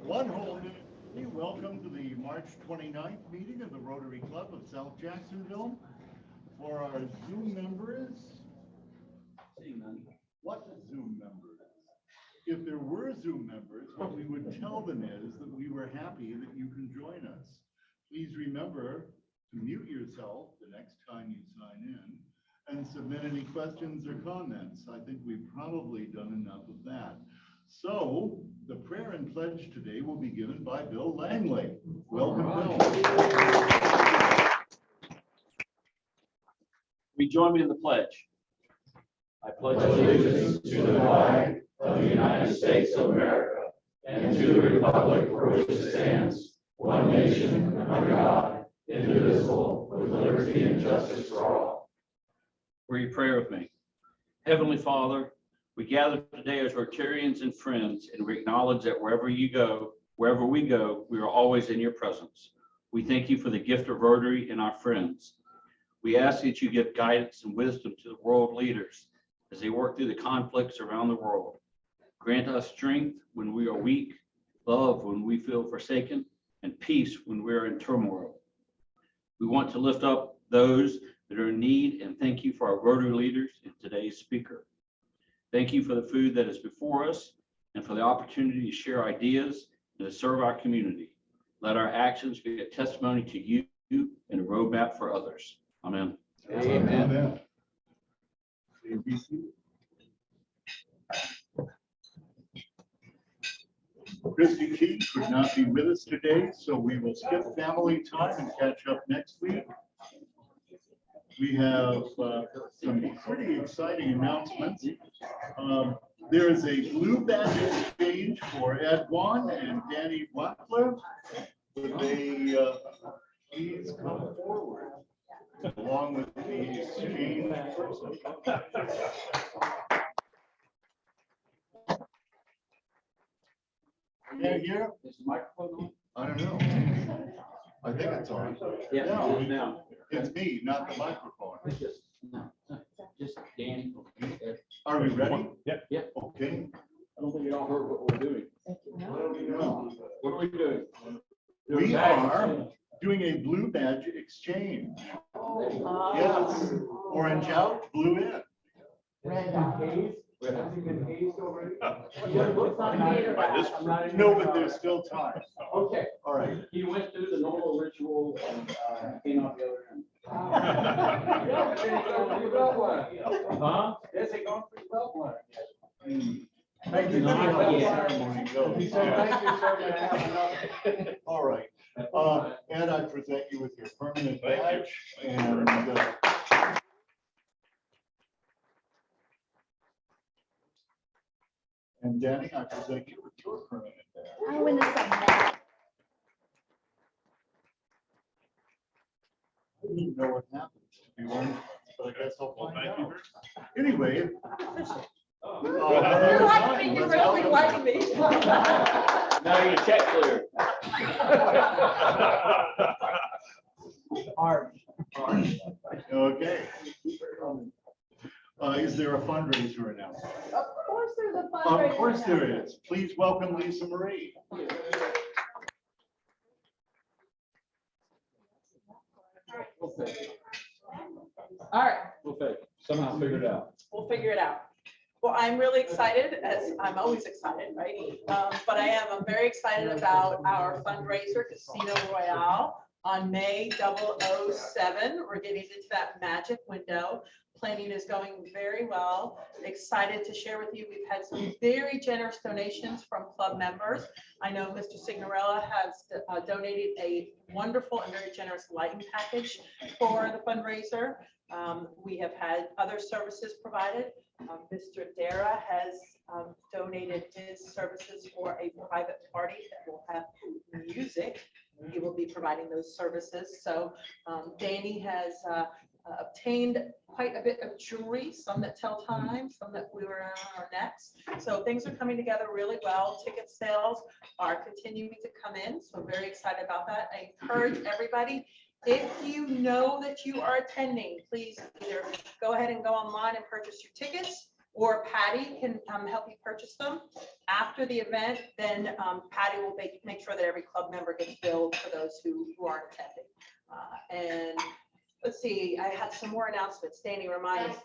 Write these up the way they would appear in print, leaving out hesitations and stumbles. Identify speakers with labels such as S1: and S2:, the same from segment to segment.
S1: One whole new welcome to the March 29th meeting of the Rotary Club of South Jacksonville. For our Zoom members, what Zoom members? If there were Zoom members, what we would tell them is that we were happy that you can join us. Please remember to mute yourself the next time you sign in and submit any questions or comments. I think we've probably done enough of that. So the prayer and pledge today will be given by Bill Langley. Welcome, Bill.
S2: We join me in the pledge. I pledge
S3: allegiance to the flag of the United States of America and to the republic for which it stands, one nation, under God, indivisible, with liberty and justice for all.
S2: Will you pray with me? Heavenly Father, we gather today as Rotarians and friends, and we acknowledge that wherever we go, we are always in your presence. We thank you for the gift of Rotary and our friends. We ask that you give guidance and wisdom to the world leaders as they work through the conflicts around the world. Grant us strength when we are weak, love when we feel forsaken, and peace when we are in turmoil. We want to lift up those that are in need, and thank you for our Rotary leaders and today's speaker. Thank you for the food that is before us and for the opportunity to share ideas and to serve our community. Let our actions be a testimony to you and a roadmap for others. Amen.
S1: Amen. Christy Key could not be with us today, so we will skip family time and catch up next week. We have some pretty exciting announcements. There is a blue badge exchange for Ed Wan and Danny Wackler. Would they please come forward along with the exchange person? Yeah, here?
S2: Is the microphone on?
S1: I don't know. I think it's on.
S2: Yeah,
S1: No,
S2: now.
S1: it's me, not the microphone.
S2: Just Danny.
S1: Are we ready?
S2: Yep. Yep.
S1: Okay.
S2: I don't think you all heard what we're doing.
S1: No.
S2: What are we doing?
S1: We are doing a blue badge exchange. Yes. Orange out, blue in. No, but there's still time.
S2: Okay.
S1: All right.
S2: He went through the normal ritual and came out the other end. Huh? Yes, he gone pretty well.
S1: Thank you.
S2: Not yet.
S1: Ceremony goes. All right. And I present you with your permanent badge and Danny, I present you with your permanent badge.
S4: I win this one.
S1: I didn't know what happens to be one, but I guess I'll find out. Anyway.
S4: You're like me, you're really like me.
S2: Now your check clear.
S1: Okay. Is there a fundraiser announcement?
S4: Of course there's a fundraiser.
S1: Of course there is. Please welcome Lisa Marie.
S4: All right,
S2: We'll somehow figure it out.
S4: we'll figure it out. Well, I'm really excited, as I'm always excited, right? But I'm very excited about our fundraiser, Casino Royale, on May 007. We're getting into that magic window. Planning is going very well. Excited to share with you. We've had some very generous donations from club members. I know Mr. Signorella has donated a wonderful and very generous lighting package for the fundraiser. We have had other services provided. Mr. Dara has donated his services for a private party that will have music. He will be providing those services. So Danny has obtained quite a bit of jewelry, some that tell time, some that we were on our necks. So things are coming together really well. Ticket sales are continuing to come in. So very excited about that. I encourage everybody, if you know that you are attending, please either go ahead and go online and purchase your tickets, or Patty can help you purchase them. After the event, then Patty will make sure that every club member gets billed for those who aren't attending. And let's see, I had some more announcements. Danny, remind us.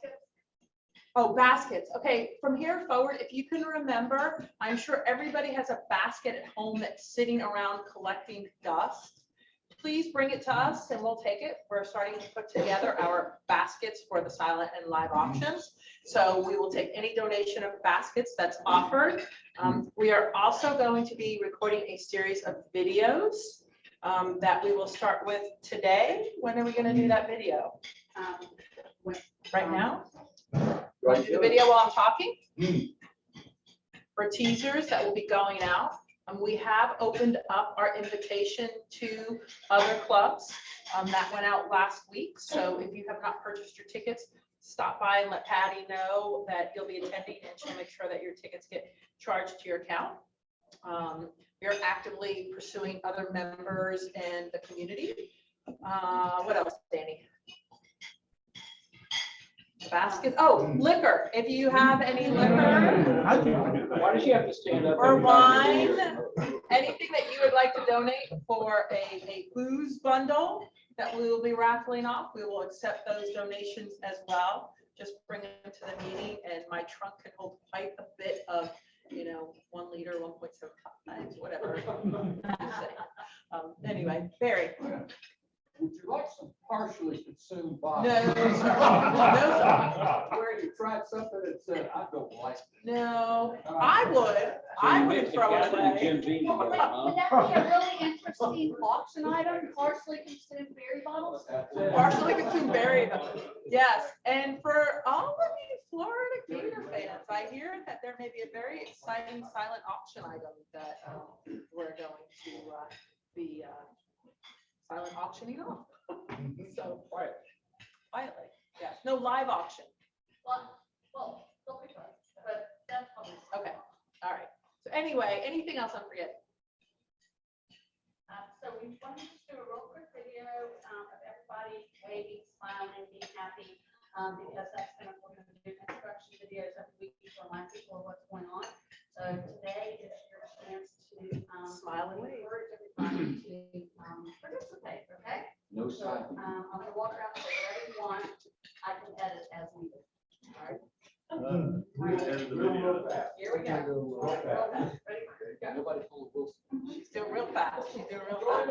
S4: Oh, baskets. Okay, from here forward, if you can remember, I'm sure everybody has a basket at home that's sitting around collecting dust. Please bring it to us and we'll take it. We're starting to put together our baskets for the silent and live auctions. So we will take any donation of baskets that's offered. We are also going to be recording a series of videos that we will start with today. When are we going to do that video? Right now? Want to do the video while I'm talking? For teasers that will be going out. We have opened up our invitation to other clubs. That went out last week. So if you have not purchased your tickets, stop by and let Patty know that you'll be attending and she'll make sure that your tickets get charged to your account. We are actively pursuing other members in the community. What else, Danny? Basket. Oh, liquor. If you have any liquor.
S3: Why does she have to stand up?
S4: Or wine, anything that you would like to donate for a booze bundle that we will be raffling off, we will accept those donations as well. Just bring them to the meeting and my trunk can hold quite a bit of, 1 liter, 1.7 cup bags, whatever. Anyway, Barry.
S5: Would you like some partially consumed
S4: No,
S5: bottle?
S4: sir. No, sir.
S5: Where you tried something that said, I don't like it.
S4: No, I would throw it away.
S6: Would that be a really interesting auction item, partially consumed berry bottles?
S4: Partially consumed berry. Yes, and for all of you Florida Gator fans, I hear that there may be a very exciting silent auction item that we're going to be silent auctioning off. So quietly, yes, no live auction.
S6: Well, don't be sure, but that's probably.
S4: Okay, all right. So anyway, anything else I'm forgetting?
S6: So we wanted to do a real quick video of everybody waving, smiling, being happy, because that's kind of what we're going to do instruction videos every week to remind people of what's going on. So today is your chance to
S4: Smile and wave.
S6: encourage everybody to participate, okay?
S3: No
S6: So
S3: sign.
S6: I'm going to walk around and say whatever you want. I can edit as needed. All right. Here we go. Real fast. Ready?
S5: Got nobody full of Wilson.
S4: She's doing real fast. She's doing real fast.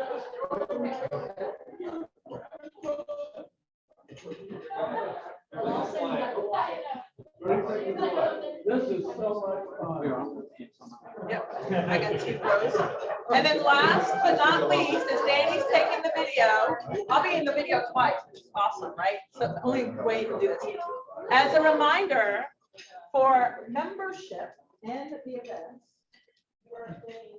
S5: This is so much fun.
S4: Yep, I got 2 rows. And then last but not least, as Danny's taking the video, I'll be in the video twice, which is awesome, right? So the only way you can do this. As a reminder, for membership and the events, we're doing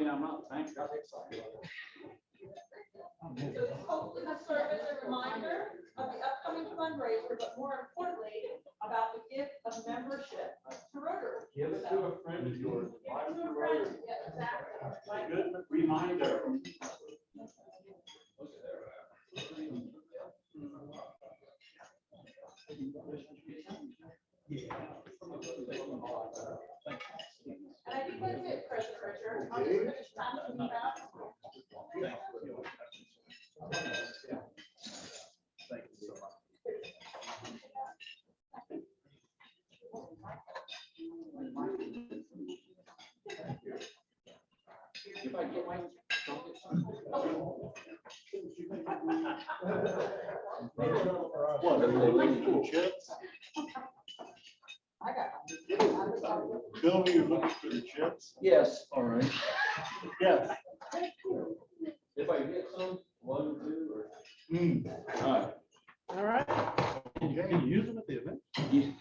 S2: I'm not, thanks.
S4: So this hopefully will serve as a reminder of the upcoming fundraiser, but more importantly, about the gift of membership to Rotary.
S5: Give it to a friend of yours.
S4: Give it to a friend. Yeah, exactly. Right.
S2: Good reminder.
S4: And I think that's it, President Richard. I'll just finish passing these out.
S1: Thank you so much.
S3: If I get my, don't get some.
S1: What, are they looking for chips?
S4: I got.
S1: Bill, are you looking for the chips?
S3: Yes, all right.
S1: Yes.
S3: If I get some, 1 or 2 or.
S2: All right.
S4: All right.
S1: Can you use them at the event?
S3: You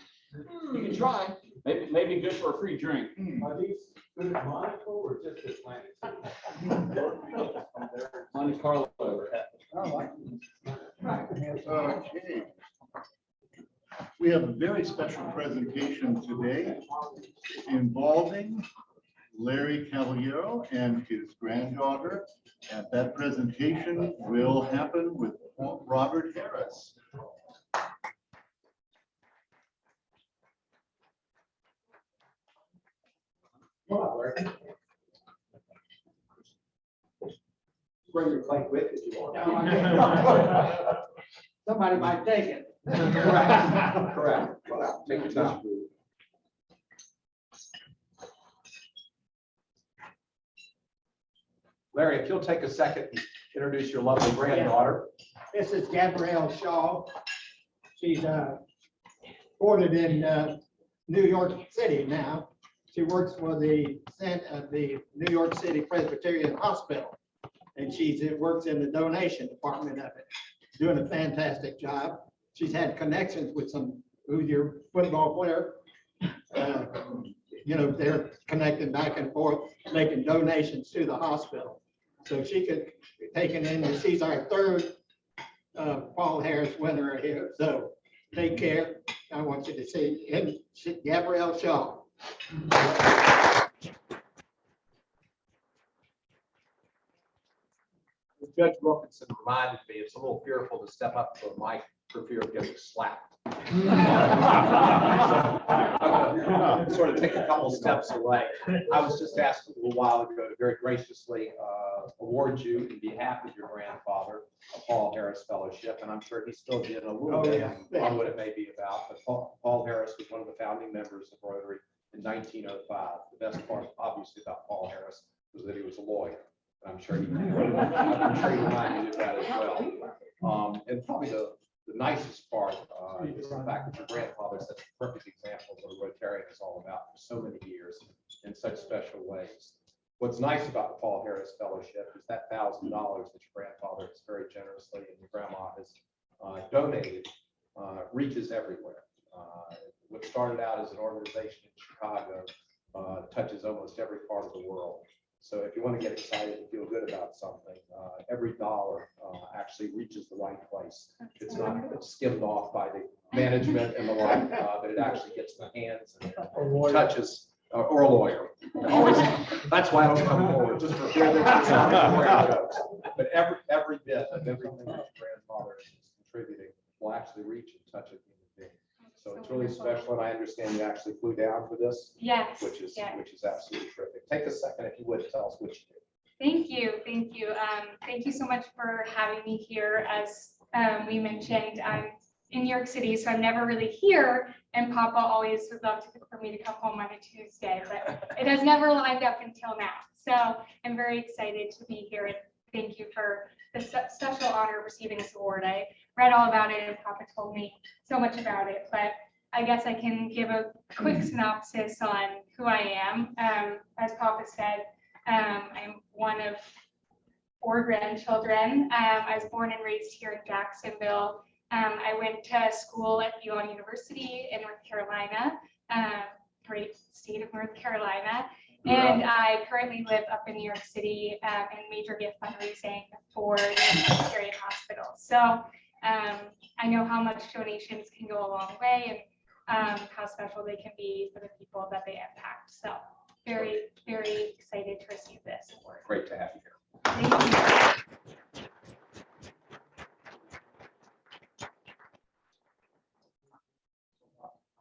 S3: can try. Maybe good for a free drink.
S5: Are these good mindful or just Atlantic?
S3: Monte Carlo.
S5: I like them.
S1: Okay. We We have a very special presentation today involving Larry Caballero and his granddaughter. And that presentation will happen with Robert Harris.
S7: Bring your plate with if you want. Somebody might take it. Correct. Correct. Well, take your time. Larry, if you'll take a second, and introduce your lovely granddaughter.
S5: This is Gabrielle Shaw. She's boarded in New York City now. She works for the New York City Presbyterian Hospital. And she works in the donation department of it, doing a fantastic job. She's had connections with who's your football player. They're connecting back and forth, making donations to the hospital. So she could be taken in, and she's our third Paul Harris winner here. So take care. I want you to see Gabrielle Shaw.
S7: Judge Wilkinson reminded me, it's a little fearful to step up to a mic for fear of getting slapped. Sort of take a couple steps away. I was just asked a little while ago to very graciously award you in behalf of your grandfather a Paul Harris Fellowship, and I'm sure he's still getting a little bit on what it may be about. But Paul Harris was one of the founding members of Rotary in 1905. The best part, obviously, about Paul Harris was that he was a lawyer. I'm sure he reminded you of that as well. And probably the nicest part is the fact that your grandfather is such a perfect example of what a Rotarian is all about for so many years in such special ways. What's nice about the Paul Harris Fellowship is that $1,000 that your grandfather has very generously and your grandma has donated reaches everywhere. What started out as an organization in Chicago touches almost every part of the world. So if you want to get excited and feel good about something, every dollar actually reaches the right place. It's not skimmed off by the management and the like, but it actually gets in the hands and touches, or a lawyer. Always, that's why I don't come forward, just for fear that it's not where it goes. But every bit of everything that your grandfather is contributing will actually reach and touch a human being. So it's really special, and I understand you actually flew down for this.
S8: Yes.
S7: Which is absolutely terrific. Take a second, if you would, tell us what you do.
S8: Thank you. Thank you. Thank you so much for having me here. As we mentioned, I'm in New York City, so I'm never really here. And Papa always would love for me to come home on a Tuesday, but it has never lined up until now. So I'm very excited to be here, and thank you for the special honor of receiving this award. I read all about it, and Papa told me so much about it, but I guess I can give a quick synopsis on who I am. As Papa said, I'm one of 4 grandchildren. I was born and raised here in Jacksonville. I went to school at Elon University in North Carolina, great state of North Carolina. And I currently live up in New York City and major gift fundraising for the Presbyterian Hospital. So I know how much donations can go a long way, and how special they can be for the people that they impact. So very, very excited to receive this award.
S7: Great to have you here.
S8: Thank you.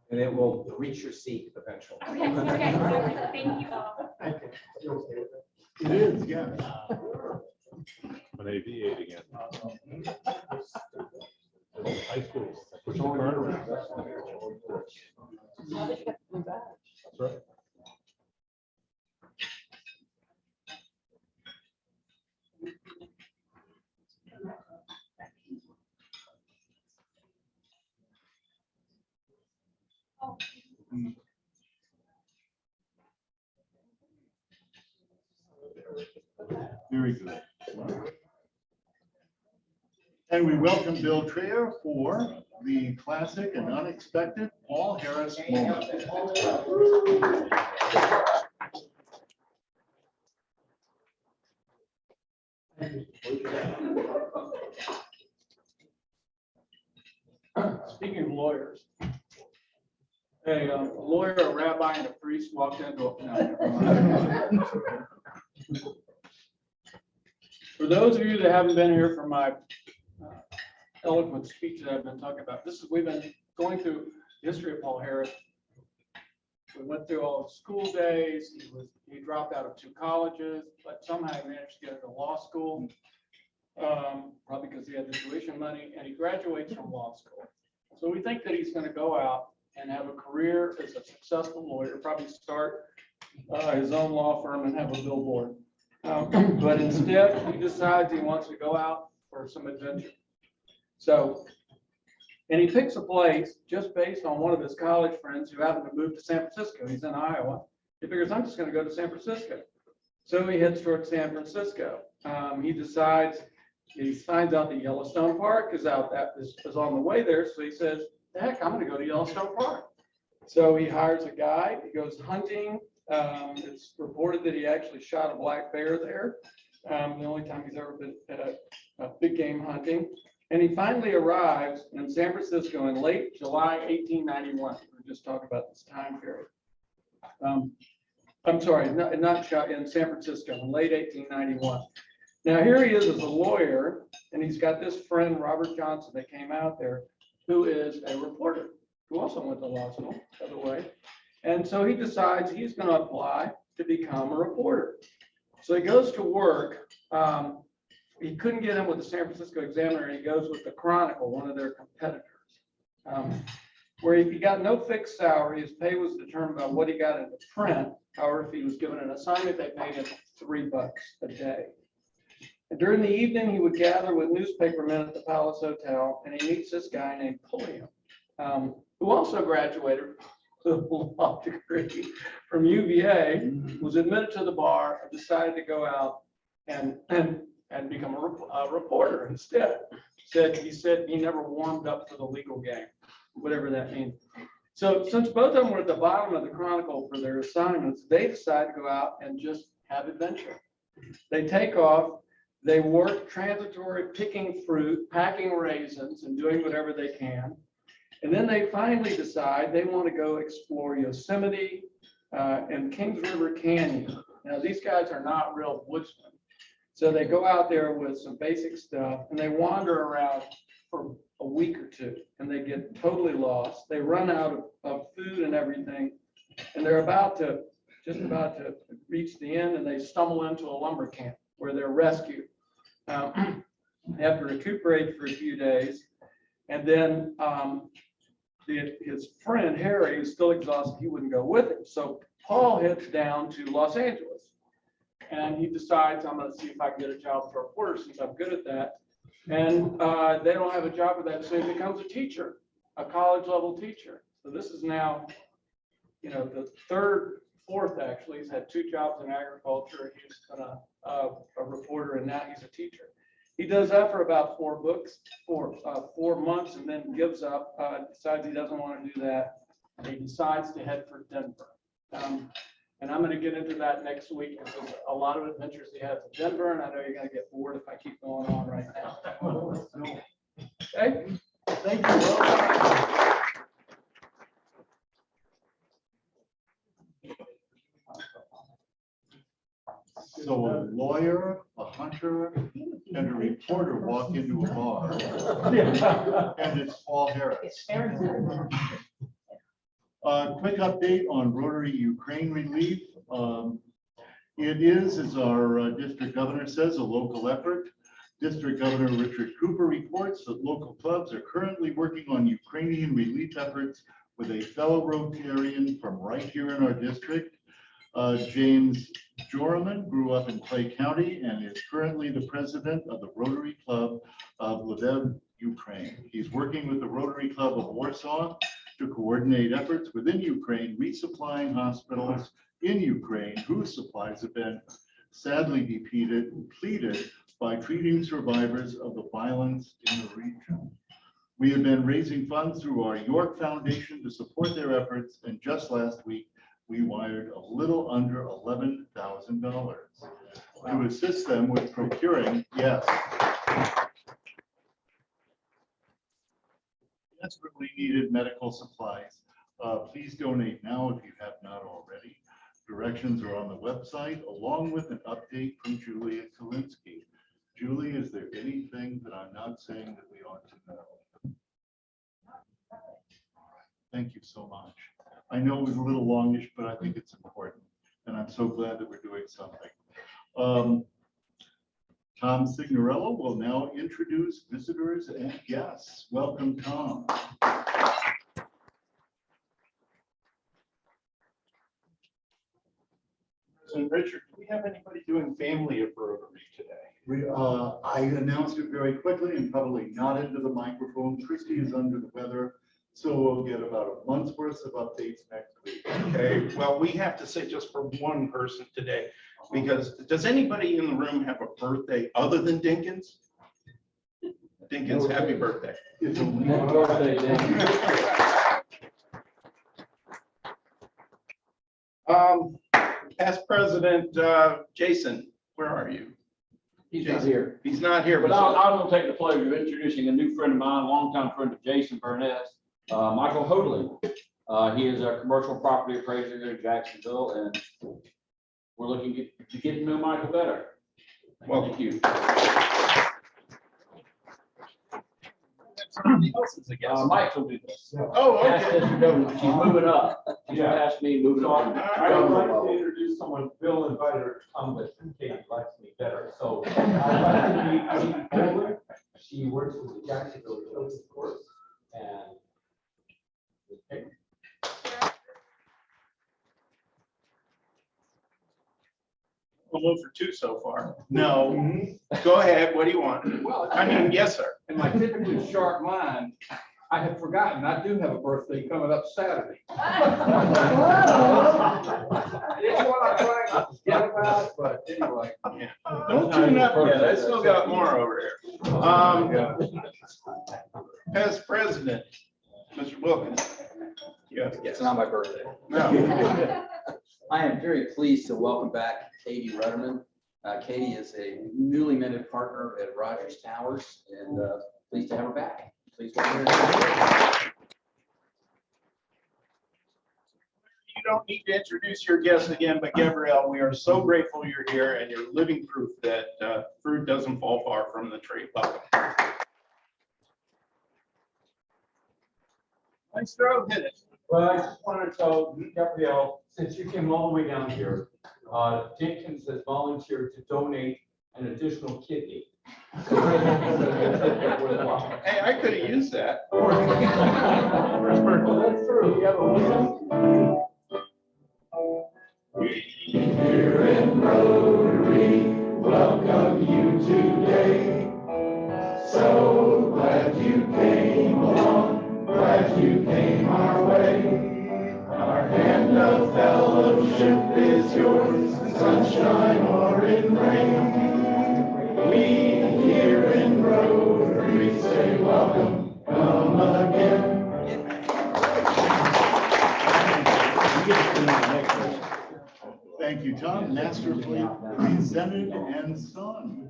S7: And it will reach your seat eventually.
S8: Okay, thank you all.
S1: It is, yeah.
S9: An AV8 again. High school. Push the card around. That's right.
S1: Very good. And we welcome Bill Trier for the classic and unexpected Paul Harris moment.
S5: Speaking of lawyers,
S10: A lawyer, a rabbi, and a priest walked into a. No, never mind. For those of you that haven't been here for my eloquent speech that I've been talking about, we've been going through the history of Paul Harris. We went through all the school days. He dropped out of 2 colleges, but somehow he managed to get into law school, probably because he had the tuition money, and he graduates from law school. So we think that he's going to go out and have a career as a successful lawyer, probably start his own law firm and have a billboard. But instead, he decides he wants to go out for some adventure. So, and he picks a place just based on one of his college friends who happened to move to San Francisco. He's in Iowa. He figures, I'm just going to go to San Francisco. So he heads towards San Francisco. He decides, he finds out that Yellowstone Park is on the way there. So he says, heck, I'm going to go to Yellowstone Park. So he hires a guide. He goes hunting. It's reported that he actually shot a black bear there. The only time he's ever been a big game hunting. And he finally arrives in San Francisco in late July 1891. We're just talking about this time period. I'm sorry, not shot in San Francisco in late 1891. Now here he is as a lawyer, and he's got this friend, Robert Johnson, that came out there, who is a reporter, who also went to law school, by the way. And so he decides he's going to apply to become a reporter. So he goes to work. He couldn't get in with the San Francisco Examiner, and he goes with the Chronicle, one of their competitors, where he got no fixed salary. His pay was determined by what he got into print. However, if he was given an assignment, they paid him $3 a day. And during the evening, he would gather with newspapermen at the Palace Hotel, and he meets this guy named Pulliam, who also graduated with a law degree from UVA, was admitted to the bar, and decided to go out and become a reporter instead. He said he never warmed up for the legal game, whatever that means. So since both of them were at the bottom of the Chronicle for their assignments, they decided to go out and just have adventure. They take off, they work transitory, picking fruit, packing raisins, and doing whatever they can. And then they finally decide they want to go explore Yosemite and Kings River Canyon. Now, these guys are not real woodsmen. So they go out there with some basic stuff, and they wander around for a week or two, and they get totally lost. They run out of food and everything, and they're just about to reach the end, and they stumble into a lumber camp where they're rescued. Have to recuperate for a few days, and then his friend Harry is still exhausted. He wouldn't go with him, so Paul heads down to Los Angeles, and he decides, I'm going to see if I can get a job as a reporter since I'm good at that. And they don't have a job for that, so he becomes a teacher, a college level teacher. So this is now, the fourth actually. He's had 2 jobs in agriculture. He's been a reporter, and now he's a teacher. He does that for about 4 months, and then gives up, decides he doesn't want to do that. And he decides to head for Denver. And I'm going to get into that next week because there's a lot of adventures he has in Denver, and I know you're going to get bored if I keep going on right now. Okay?
S1: Thank you, Will. So a lawyer, a hunter, and a reporter walk into a bar, and it's Paul Harris. Quick update on Rotary Ukraine relief. It is, as our district governor says, a local effort. District Governor Richard Cooper reports that local clubs are currently working on Ukrainian relief efforts with a fellow Rotarian from right here in our district. James Jorman grew up in Clay County and is currently the president of the Rotary Club of Lviv, Ukraine. He's working with the Rotary Club of Warsaw to coordinate efforts within Ukraine, resupplying hospitals in Ukraine whose supplies have been sadly depleted by treating survivors of the violence in the region. We have been raising funds through our York Foundation to support their efforts, and just last week, we wired a little under $11,000 to assist them with procuring, desperately needed medical supplies. Please donate now if you have not already. Directions are on the website, along with an update from Julia Kalinsky. Julie, is there anything that I'm not saying that we ought to know? Thank you so much. I know it was a little longish, but I think it's important, and I'm so glad that we're doing something. Tom Signorello will now introduce visitors and guests. Welcome, Tom.
S11: And Richard, do we have anybody doing family of Rotary today?
S1: I announced it very quickly and probably not into the microphone. Christy is under the weather, so we'll get about a month's worth of updates next week.
S11: Okay, well, we have to say just for one person today, because does anybody in the room have a birthday other than Dinkins? Dinkins, happy birthday.
S1: It's a
S11: Past President Jason, where are you?
S2: He's not here.
S11: He's not here,
S2: But
S11: but
S2: I'm going to take the pleasure of introducing a new friend of mine, longtime friend of Jason Burnett, Michael Hoadley. He is a commercial property appraiser here in Jacksonville, and we're looking to get to know Michael better.
S11: Well,
S2: Thank you.
S11: somebody else is a guest.
S2: Mike will do this.
S11: Oh,
S2: Ask
S11: okay.
S2: Mr. Governor. She's moving up. She's
S9: Yeah.
S2: asked me moving
S9: So
S2: on.
S9: I would like to introduce someone Bill invited her to come, but Katie likes me better. So I'd like to meet Katie Bowler. She works with the Jacksonville Children's Course and
S11: I'm 0 for 2 so far.
S1: No.
S11: Go ahead. What do you want?
S10: Well,
S11: I mean, yes, sir.
S10: in my typically sharp mind, I had forgotten, I do have a birthday coming up Saturday. It's what I'm trying to forget about, but anyway.
S11: Don't tune up yet. I still got more over here. Past President, Mr. Wilkins. You have to guess.
S12: It's not my birthday.
S11: No.
S12: I am very pleased to welcome back Katie Rudderman. Katie is a newly minted partner at Rogers Towers, and pleased to have her back. Please welcome her.
S11: You don't need to introduce your guest again, but Gabrielle, we are so grateful you're here and you're living proof that fruit doesn't fall far from the tree. Welcome. Nice throw, hit it.
S9: Well, I just wanted to tell Gabrielle, since you came all the way down here, Jenkins has volunteered to donate an additional kidney.
S11: Hey, I could have used that.
S9: Well, that's true. You have a motion?
S3: We here in Rotary welcome you today. So glad you came along, glad you came our way. Our hand of fellowship is yours, in sunshine or in rain. We here in Rotary say welcome, come again.
S1: Thank you, Tom. Masterfully presented and sung.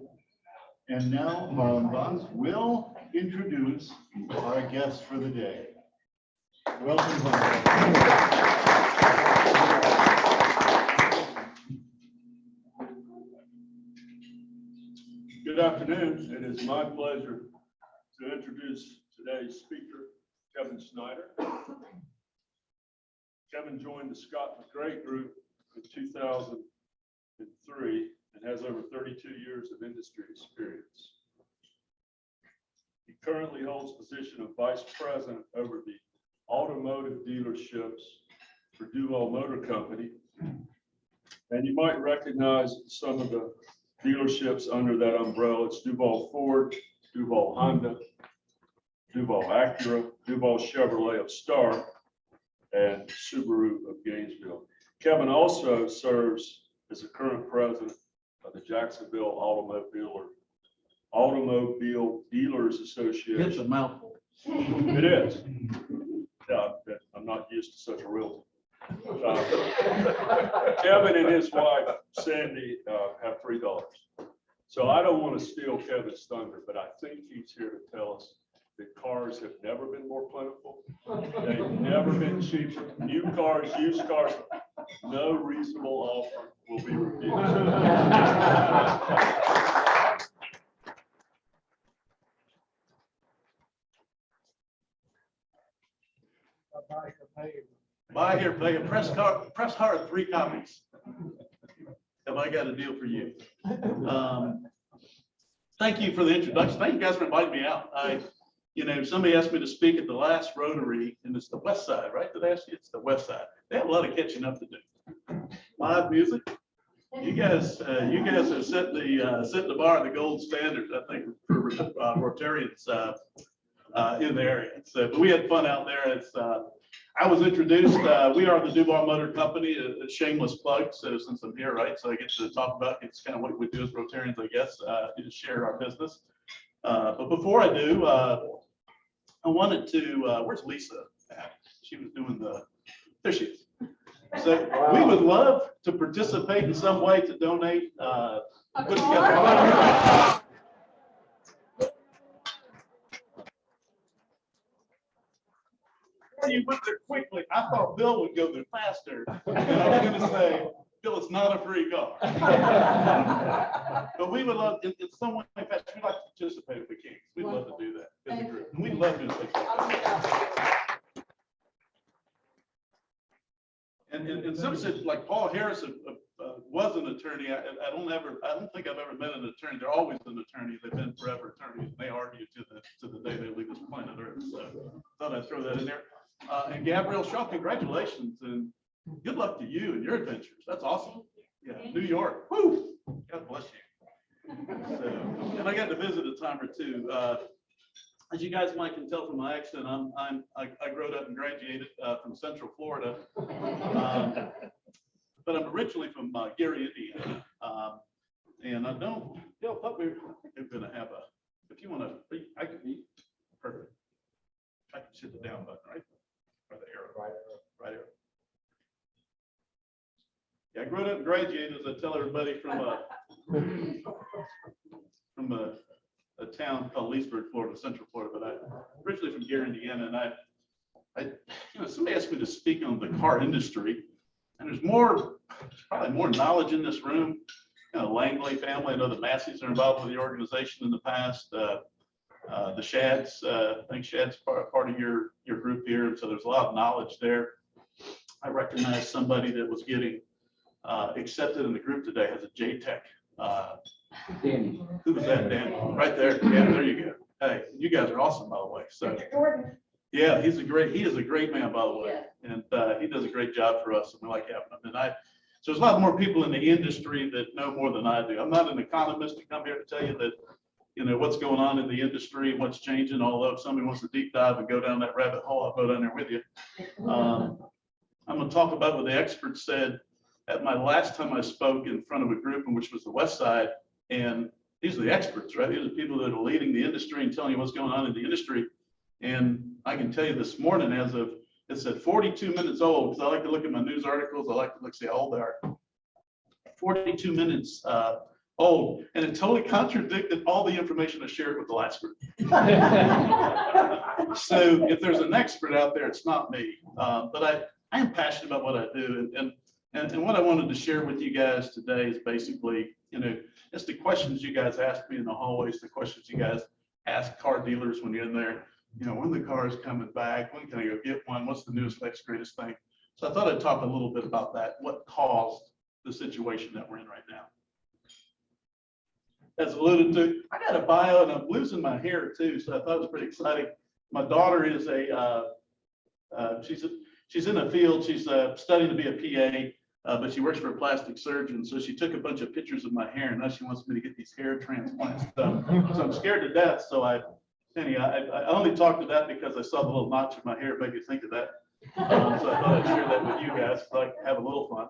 S1: And now Marlon Bonds will introduce our guest for the day. Welcome, Marlon.
S13: Good afternoon. It is my pleasure to introduce today's speaker, Kevin Snyder. Kevin joined the Scott McRae Group in 2003 and has over 32 years of industry experience. He currently holds the position of Vice President over the automotive dealerships for Duval Motor Company. And you might recognize some of the dealerships under that umbrella. It's Duval Ford, Duval Honda, Duval Acura, Duval Chevrolet of Star, and Subaru of Gainesville. Kevin also serves as the current president of the Jacksonville Automobile Dealers Association.
S2: It's a mouthful.
S13: It is. Yeah, I'm not used to such a realtor. Kevin and his wife, Sandy, have 3 daughters. So I don't want to steal Kevin's thunder, but I think he's here to tell us that cars have never been more plentiful. They've never been cheaper. New cars, used cars, no reasonable offer will be refused.
S11: Buy here, pay, press hard, 3 copies. Have I got a deal for you? Thank you for the introduction. Thank you guys for inviting me out. Somebody asked me to speak at the last Rotary, and it's the West Side, right? Did I ask you? It's the West Side. They have a lot of catching up to do. Live music. You guys have set the bar at the gold standard, I think, for Rotarians in the area. So, but we had fun out there. I was introduced. We are the Duval Motor Company. A shameless plug. So since I'm here, right, so I get to talk about it's kind of what we do as Rotarians, I guess, to share our business. But before I do, I wanted to. Where's Lisa at? She was doing there she is. So we would love to participate in some way to donate. Put together. You went there quickly. I thought Bill would go there faster. And I was going to say, Bill, it's not a free car. But we would love, in some way, in fact, we'd like to participate if we can. We'd love to do that as a group. And we'd love to do it. And some said, like Paul Harris was an attorney. I don't think I've ever met an attorney. They're always an attorney. They've been forever attorneys. And they argue to the day they leave this planet Earth. So thought I'd throw that in there. And Gabrielle Shaw, congratulations and good luck to you and your adventures. That's awesome. Yeah, New York. Woo! God bless you. So, and I got to visit a time or two. As you guys might can tell from my accent, I grew up and graduated from Central Florida, but I'm originally from Gary, Indiana, and I don't. Bill, we're going to have if you want to, I can be perfect. I can hit the down button, right, or the arrow, right arrow. Yeah, I grew up and graduated, as I tell everybody, from a town called Leesburg, Florida, Central Florida, but I'm originally from Gary, Indiana, and somebody asked me to speak on the car industry, and there's probably more knowledge in this room. Langley family, I know the Masseys are involved with the organization in the past. The Shads, I think Shad's part of your group here, and so there's a lot of knowledge there. I recognize somebody that was getting accepted in the group today has a JTech.
S12: Danny.
S11: Who was that, Danny? Right there. Yeah, there you go. Hey, you guys are awesome, by the way. So, yeah, he is a great man, by the way, and he does a great job for us, and we like having him. And so there's a lot more people in the industry that know more than I do. I'm not an economist to come here to tell you that, what's going on in the industry and what's changing, although if somebody wants to deep dive and go down that rabbit hole, I'll go down there with you. I'm going to talk about what the experts said at my last time I spoke in front of a group, which was the West Side. And these are the experts, right? These are people that are leading the industry and telling you what's going on in the industry. And I can tell you this morning, it's at 42 minutes old, because I like to look at my news articles. I like to see how old they are. 42 minutes old, and it totally contradicted all the information I shared with the last group. So if there's an expert out there, it's not me. But I am passionate about what I do. And what I wanted to share with you guys today is basically, it's the questions you guys ask me in the hallways, the questions you guys ask car dealers when you're in there. When the car is coming back, when can I go get one? What's the newest, next, greatest thing? So I thought I'd talk a little bit about that, what caused the situation that we're in right now. As alluded to, I got a bio and I'm losing my hair too, so I thought it was pretty exciting. My daughter is she's in a field, she's studying to be a PA, but she works for a plastic surgeon. So she took a bunch of pictures of my hair and now she wants me to get these hair transplants done. So I'm scared to death. So I only talked to that because I saw the little notch in my hair, it made me think of that. So I thought I'd share that with you guys, so I can have a little fun.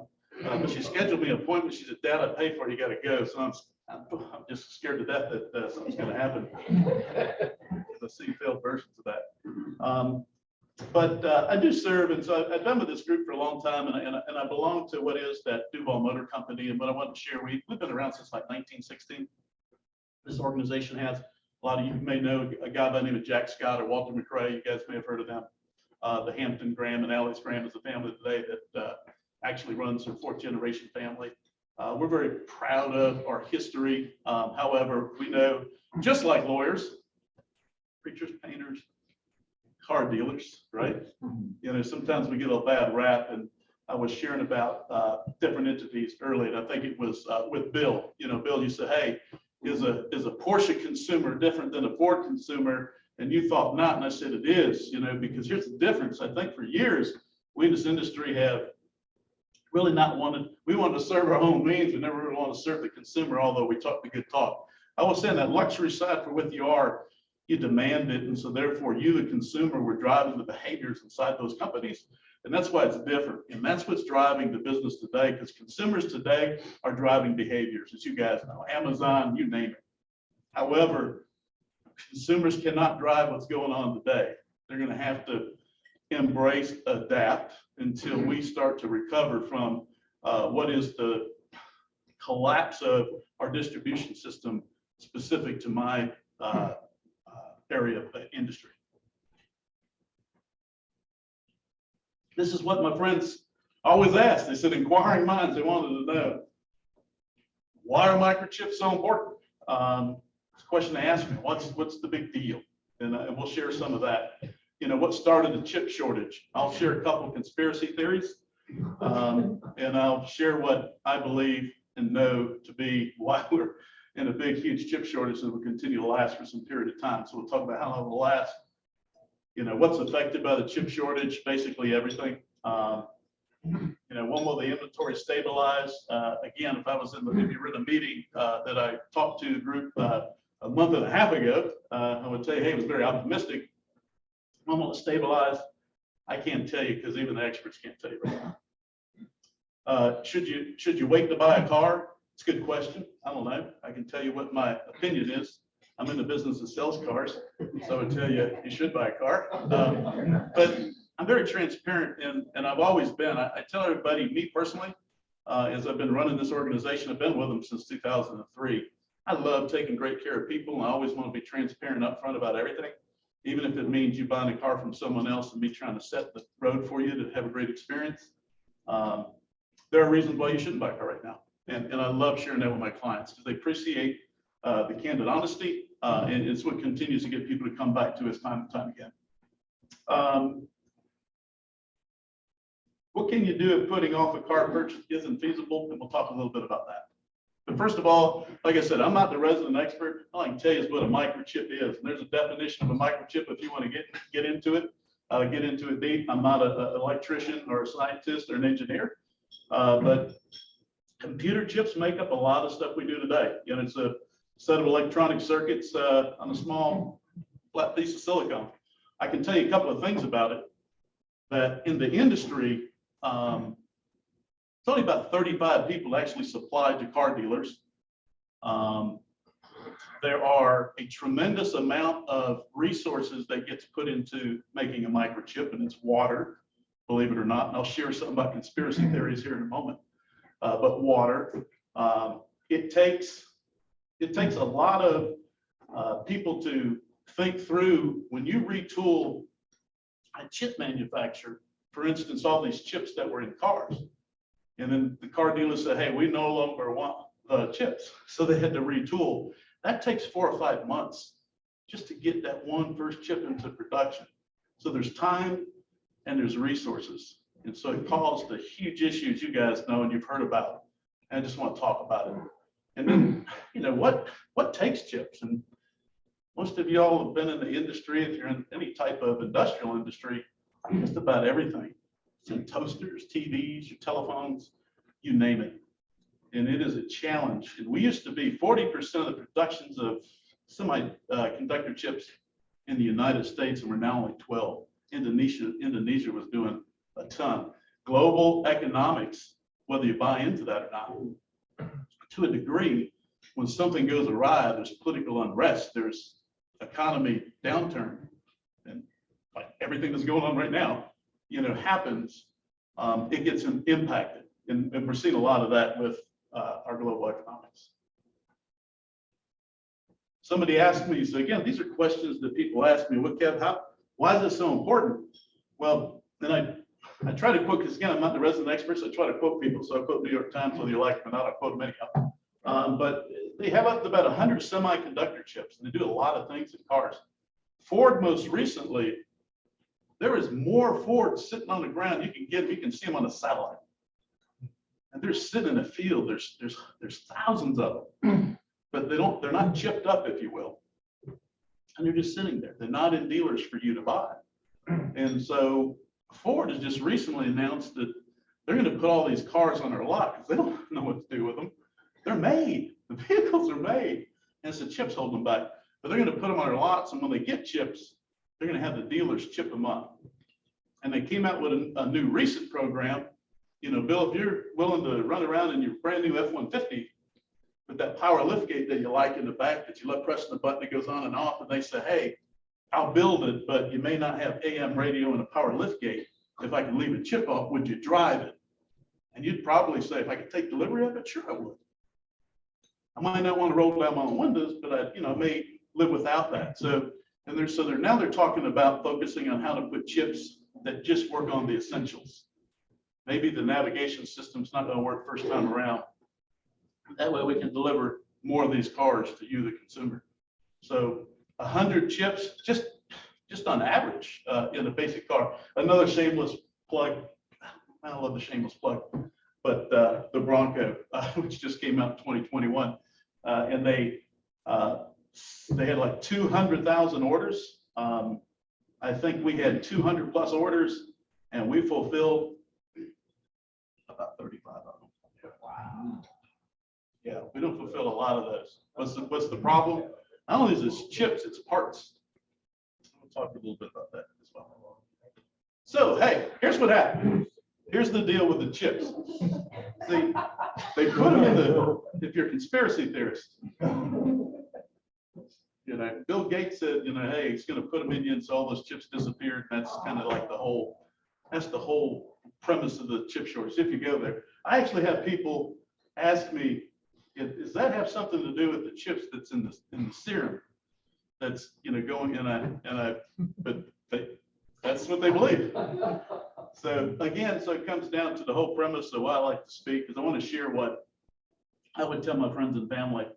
S11: But she scheduled me an appointment. She said, Dad, I paid for it, you gotta go. So I'm just scared to death that something's gonna happen. I see failed versions of that. But I do serve, and so I've been with this group for a long time, and I belong to what is that Duval Motor Company. And what I want to share, we've been around since like 1916. This organization has. A lot of you may know a guy by the name of Jack Scott or Walter McRae. You guys may have heard of them. The Hampton Graham and Alice Graham is a family today that actually runs their fourth generation family. We're very proud of our history. However, we know, just like lawyers, preachers, painters, car dealers, right? You know, sometimes we get a bad rap, and I was sharing about different entities earlier, and I think it was with Bill. You know, Bill, you said, hey, is a Porsche consumer different than a Ford consumer? And you thought not, and I said it is, you know, because here's the difference. I think for years, we in this industry have really not wanted, we wanted to serve our own needs. We never really wanted to serve the consumer, although we talked the good talk. I was saying that luxury side for what you are, you demand it. And so therefore you, the consumer, were driving the behaviors inside those companies. And that's why it's different. And that's what's driving the business today, because consumers today are driving behaviors, as you guys know, Amazon, you name it. However, consumers cannot drive what's going on today. They're going to have to embrace, adapt until we start to recover from what is the collapse of our distribution system specific to my area of industry. This is what my friends always ask. They said, inquiring minds, they wanted to know, why are microchips so important? It's a question they ask me, what's the big deal? And we'll share some of that. You know, what started the chip shortage? I'll share a couple of conspiracy theories, and I'll share what I believe and know to be why we're in a big, huge chip shortage that will continue to last for some period of time. So we'll talk about how long it will last. You know, what's affected by the chip shortage? Basically everything. You know, when will the inventory stabilize? Again, if you were in a meeting that I talked to a group a month and a half ago, I would tell you, hey, it was very optimistic. When will it stabilize? I can't tell you, because even the experts can't tell you right now. Should you wait to buy a car? It's a good question. I don't know. I can tell you what my opinion is. I'm in the business that sells cars, so I would tell you, you should buy a car. But I'm very transparent, and I've always been. I tell everybody, me personally, as I've been running this organization, I've been with them since 2003. I love taking great care of people, and I always want to be transparent up front about everything, even if it means you buying a car from someone else and me trying to set the road for you to have a great experience. There are reasons why you shouldn't buy a car right now, and I love sharing that with my clients because they appreciate the candid honesty, and it's what continues to get people to come back to us time and time again. What can you do if putting off a car purchase isn't feasible? And we'll talk a little bit about that. But first of all, like I said, I'm not the resident expert. All I can tell you is what a microchip is. And there's a definition of a microchip if you want to get into it deep. I'm not an electrician or a scientist or an engineer, but computer chips make up a lot of stuff we do today. You know, it's a set of electronic circuits on a small flat piece of silicon. I can tell you a couple of things about it. That in the industry, it's only about 35 people actually supplied to car dealers. There are a tremendous amount of resources that gets put into making a microchip, and it's water, believe it or not. And I'll share something about conspiracy theories here in a moment. But water, it takes a lot of people to think through when you retool a chip manufacturer, for instance, all these chips that were in cars. And then the car dealers said, hey, we no longer want the chips. So they had to retool. That takes 4 or 5 months just to get that one first chip into production. So there's time and there's resources. And so it caused the huge issues you guys know and you've heard about. And I just want to talk about it. And then, you know, what takes chips? And most of y'all have been in the industry, if you're in any type of industrial industry, just about everything. It's in toasters, TVs, your telephones, you name it. And it is a challenge. And we used to be 40% of the productions of semiconductor chips in the United States, and we're now only 12. Indonesia was doing a ton. Global economics, whether you buy into that or not, to a degree, when something goes awry, there's political unrest, there's economy downturn, and like everything that's going on right now, you know, happens, it gets impacted. And we're seeing a lot of that with our global economics. somebody asked me, so again, these are questions that people ask me, what Kev, why is this so important? Well, then I try to quote, because again, I'm not the resident expert, so I try to quote people. So I quote New York Times, whether you like them or not, I quote them anyhow. But they have up to about 100 semiconductor chips, and they do a lot of things in cars. Ford most recently, there is more Fords sitting on the ground. You can see them on a satellite. And they're sitting in a field. There's thousands of them, but they're not chipped up, if you will. And they're just sitting there. They're not in dealers for you to buy. And so Ford has just recently announced that they're going to put all these cars on their lot because they don't know what to do with them. They're made. The vehicles are made. And it's the chips holding them back. But they're going to put them on their lots. And when they get chips, they're going to have the dealers chip them up. And they came out with a new recent program. You know, Bill, if you're willing to run around in your brand new F-150 with that power lift gate that you like in the back that you love pressing the button that goes on and off, and they say, hey, I'll build it, but you may not have AM radio and a power lift gate. If I can leave a chip off, would you drive it? And you'd probably say, if I could take delivery of it, sure I would. I might not want to roll down my own windows, but I may live without that. So now they're talking about focusing on how to put chips that just work on the essentials. Maybe the navigation system's not going to work first time around. That way we can deliver more of these cars to you, the consumer. So 100 chips, just on average in a basic car. Another shameless plug. I love the shameless plug, but the Bronco, which just came out in 2021, and they had like 200,000 orders. I think we had 200 plus orders, and we fulfilled about 35 of them. Wow. Yeah, we don't fulfill a lot of those. What's the problem? Not only is this chips, it's parts. We'll talk a little bit about that as well. So, hey, here's what happened. Here's the deal with the chips. See, they put them in if you're a conspiracy theorist, Bill Gates said, hey, he's going to put them in you, and so all those chips disappeared. That's kind of like that's the whole premise of the chip shortage. If you go there, I actually have people ask me, does that have something to do with the chips that's in the serum that's going but that's what they believe. So again, it comes down to the whole premise of why I like to speak, because I want to share what I would tell my friends and family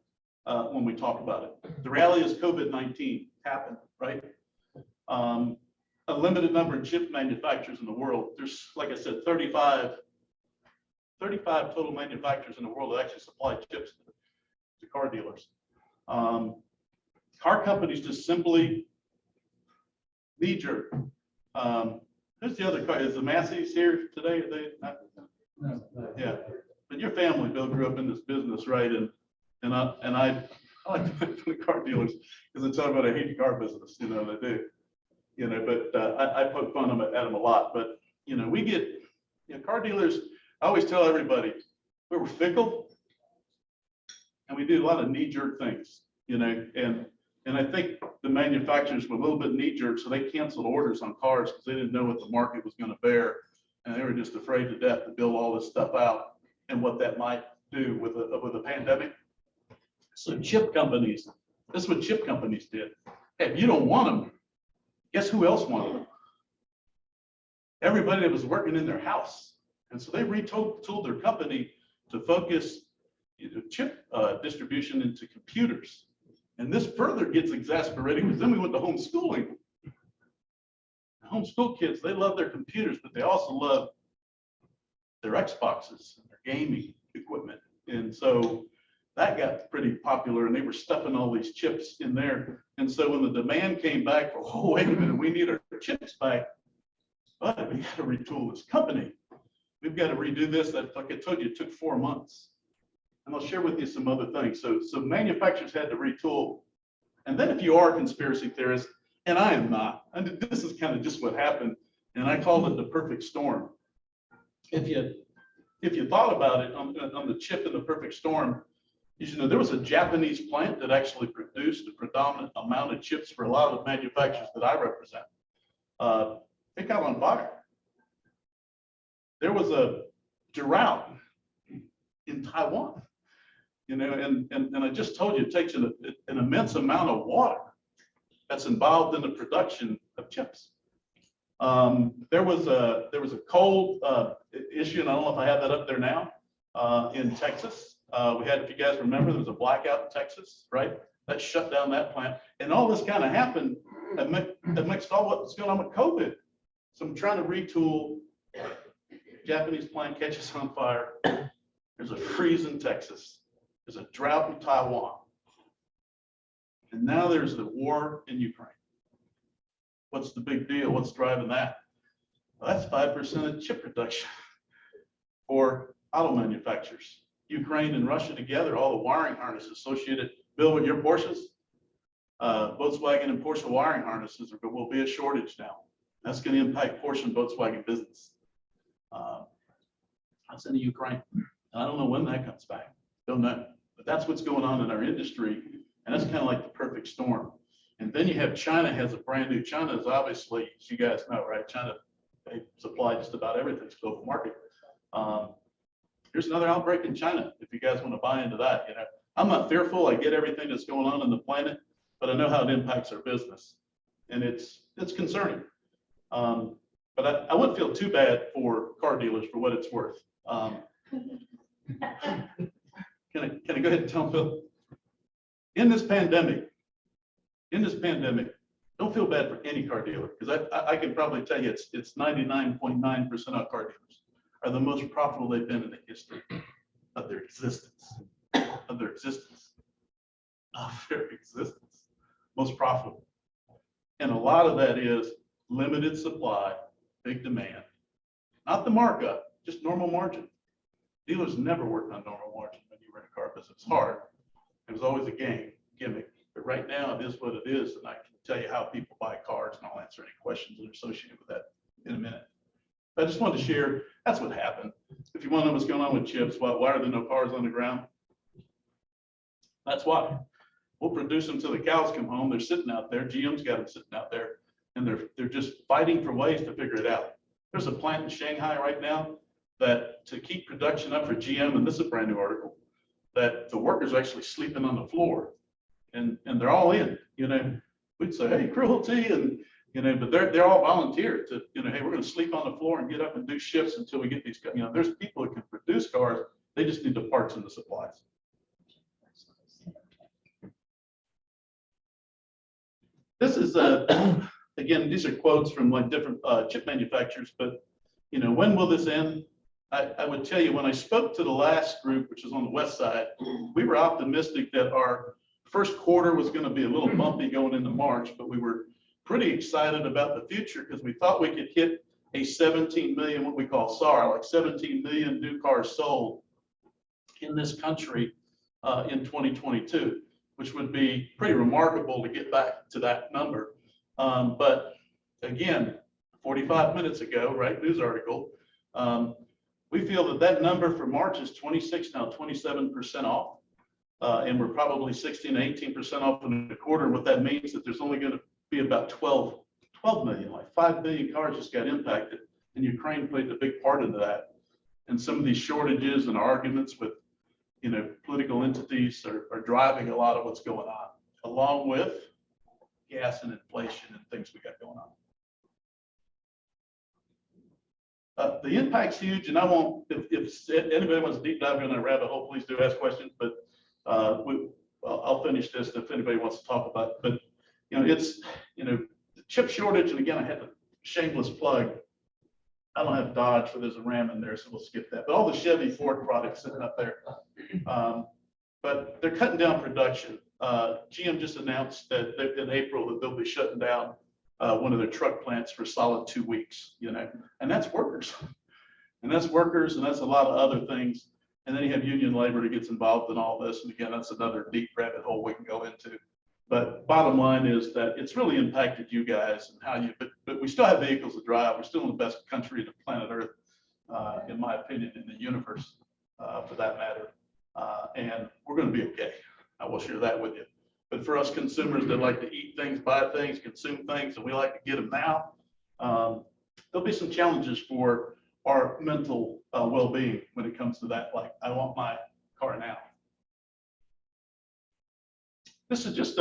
S11: when we talk about it. The reality is COVID-19 happened, right? A limited number of chip manufacturers in the world. There's, like I said, 35 total manufacturers in the world that actually supply chips to car dealers. Car companies just simply knee-jerk. Who's the other car? Is the Massey's here today? Are they not? No. Yeah, but your family, Bill, grew up in this business, right? And I like to put the car dealers because they talk about I hate the car business. They do. But I poke fun at them a lot. But we get car dealers. I always tell everybody we're fickle, and we do a lot of knee-jerk things. And I think the manufacturers were a little bit knee-jerk, so they canceled orders on cars because they didn't know what the market was going to bear, and they were just afraid to death to build all this stuff out and what that might do with a pandemic. So chip companies, this is what chip companies did. Hey, if you don't want them, guess who else wanted them? Everybody that was working in their house. And so they retooled their company to focus chip distribution into computers. And this further gets exasperating because then we went to homeschooling. Homeschool kids, they love their computers, but they also love their Xboxes and their gaming equipment. And so that got pretty popular, and they were stuffing all these chips in there. And so when the demand came back for, oh, wait a minute, we need our chips back, but we got to retool this company. We've got to redo this. That, like I told you, it took 4 months. And I'll share with you some other things. So manufacturers had to retool. And then if you are a conspiracy theorist, and I am not, and this is kind of just what happened, and I called it the perfect storm. If you thought about it on the chip in the perfect storm, you should know there was a Japanese plant that actually produced a predominant amount of chips for a lot of the manufacturers that I represent. It got on fire. There was a drought in Taiwan, and I just told you it an immense amount of water that's involved in the production of chips. There was a cold issue, and I don't know if I have that up there now, in Texas. We had, if you guys remember, there was a blackout in Texas, right? That shut down that plant. And all this kind of happened amidst all what's going on with COVID. So I'm trying to retool. Japanese plant catches on fire. There's a freeze in Texas. There's a drought in Taiwan. And now there's the war in Ukraine. What's the big deal? What's driving that? Well, that's 5% of chip production for auto manufacturers. Ukraine and Russia together, all the wiring harnesses associated. Bill, with your Porsches, Volkswagen and Porsche wiring harnesses will be a shortage now. That's going to impact Porsche and Volkswagen business. That's in the Ukraine. I don't know when that comes back. Don't know. But that's what's going on in our industry. And that's kind of like the perfect storm. And then you have China has a brand new, China is obviously, as you guys know, right? China, they supply just about everything, it's a global market. Here's another outbreak in China, if you guys want to buy into that. You know, I'm not fearful. I get everything that's going on in the planet, but I know how it impacts our business. And it's concerning. But I wouldn't feel too bad for car dealers for what it's worth. Can I go ahead and tell Phil? In this pandemic, don't feel bad for any car dealer, because I can probably tell you it's 99.9% of car dealers are the most profitable they've been in the history of their existence, most profitable. And a lot of that is limited supply, big demand, not the markup, just normal margin. Dealers never worked on normal margin when you were in a car business. It's hard. It was always a gimmick. But right now it is what it is. And I can tell you how people buy cars, and I'll answer any questions that are associated with that in a minute. But I just wanted to share, that's what happened. If you want to know what's going on with chips, why are there no cars on the ground? That's why. We'll produce them till the cows come home. They're sitting out there. GM's got them sitting out there, and they're just fighting for ways to figure it out. There's a plant in Shanghai right now that to keep production up for GM, and this is a brand new article, that the workers are actually sleeping on the floor, and they're all in. You know, we'd say, hey, cruelty, and you know, but they're all volunteer to, you know, hey, we're going to sleep on the floor and get up and do shifts until we get these. You know, there's people that can produce cars. They just need the parts and the supplies. This is again, these are quotes from like different chip manufacturers, but you know, when will this end? I would tell you, when I spoke to the last group, which is on the west side, we were optimistic that our first quarter was going to be a little bumpy going into March, but we were pretty excited about the future because we thought we could hit a 17 million, what we call SAR, like 17 million new cars sold in this country in 2022, which would be pretty remarkable to get back to that number. But again, 45 minutes ago, right, news article, we feel that number for March is 26, now 27% off. And we're probably 16 to 18% off in the quarter. What that means that there's only going to be about 12 million, like 5 million cars just got impacted. And Ukraine played a big part into that. And some of these shortages and arguments with, you know, political entities are driving a lot of what's going on, along with gas and inflation and things we got going on. The impact's huge, and I won't, if anybody wants to deep dive in that rabbit hole, please do ask questions, but I'll finish this if anybody wants to talk about it. But, you know, it's, you know, the chip shortage, and again, I had a shameless plug. I don't have Dodge, so there's a Ram in there, so we'll skip that. But all the Chevy, Ford products sitting up there. But they're cutting down production. GM just announced that in April that they'll be shutting down one of their truck plants for a solid 2 weeks, you know, and that's workers. And that's workers, and that's a lot of other things. And then you have union labor that gets involved in all this. And again, that's another deep rabbit hole we can go into. But bottom line is that it's really impacted you guys and how you, but we still have vehicles to drive. We're still in the best country to planet Earth, in my opinion, in the universe, for that matter. And we're going to be okay. I will share that with you. But for us consumers that like to eat things, buy things, consume things, and we like to get them now, there'll be some challenges for our mental well-being when it comes to that. Like, I want my car now. this is just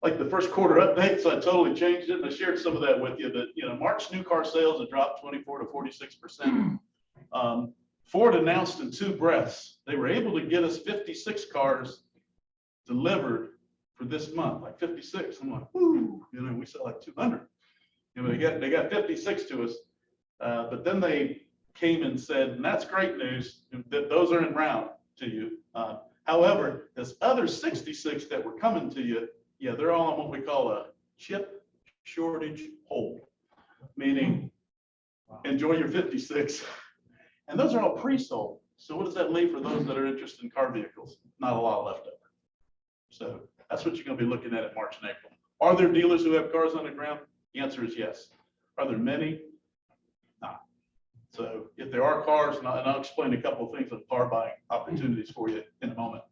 S11: like the first quarter update, so I totally changed it, and I shared some of that with you, that, March new car sales have dropped 24 to 46%. Ford announced in two breaths, they were able to get us 56 cars delivered for this month, like 56. I'm like, whoo, we sell like 200. They got 56 to us, but then they came and said, and that's great news, that those are en route to you. However, this other 66 that were coming to you, they're all on what we call a chip shortage hold, meaning enjoy your 56. And those are all pre-sold. So what does that leave for those that are interested in car vehicles? Not a lot left over. So that's what you're going to be looking at in March and April. Are there dealers who have cars on the ground? The answer is yes. Are there many? Not. So if there are cars, and I'll explain a couple of things of car buying opportunities for you in a moment.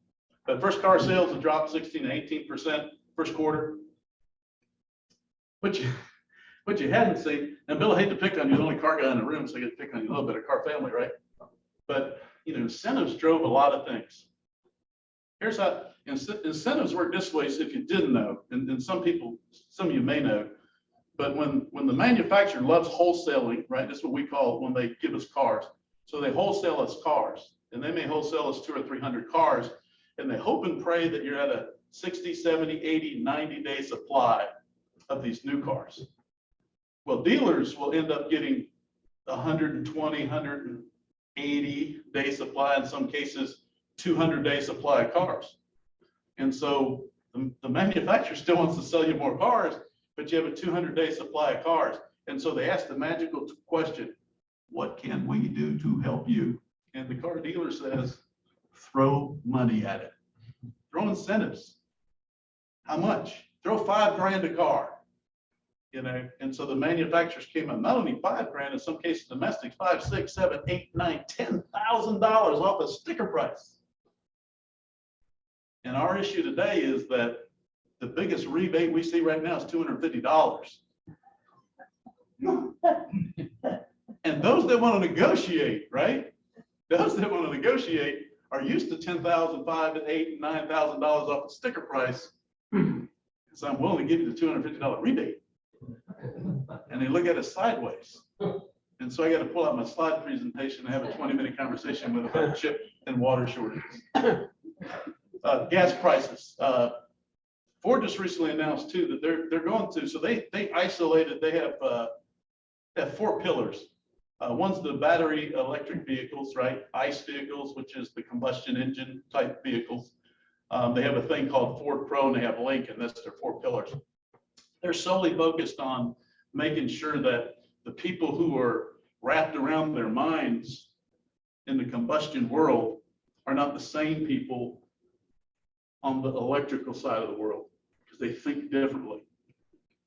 S11: But first car sales have dropped 16 to 18% first quarter. What you hadn't seen, and Bill, I hate to pick on you, the only car guy in the room, so I get to pick on you a little bit of car family, right? But incentives drove a lot of things. Here's how incentives work this way, so if you didn't know, and some of you may know, but when the manufacturer loves wholesaling, right, that's what we call when they give us cars. So they wholesale us cars, and they may wholesale us 200 or 300 cars, and they hope and pray that you're at a 60, 70, 80, 90-day supply of these new cars. Well, dealers will end up getting 120, 180-day supply, in some cases, 200-day supply of cars. And so the manufacturer still wants to sell you more cars, but you have a 200-day supply of cars. And so they ask the magical question, what can we do to help you? And the car dealer says, throw money at it. Throw incentives. How much? Throw $5,000 a car. And so the manufacturers came up, not only $5,000, in some cases domestics, $5,000, $6,000, $7,000, $8,000, $9,000, $10,000 off a sticker price. And our issue today is that the biggest rebate we see right now is $250. And those that want to negotiate, right? Those that want to negotiate are used to $10,000, $5,000, $8,000, $9,000 off the sticker price. So I'm willing to give you the $250 rebate. And they look at us sideways. And so I got to pull out my slide presentation and have a 20-minute conversation with about chip and water shortages. Gas prices. Ford just recently announced too that they're going to, so they isolated, they have 4 pillars. One's the battery electric vehicles, right? ICE vehicles, which is the combustion engine type vehicles. They have a thing called Ford Pro, and they have Lincoln. That's their 4 pillars. They're solely focused on making sure that the people who are wrapped around their minds in the combustion world are not the same people on the electrical side of the world, because they think differently.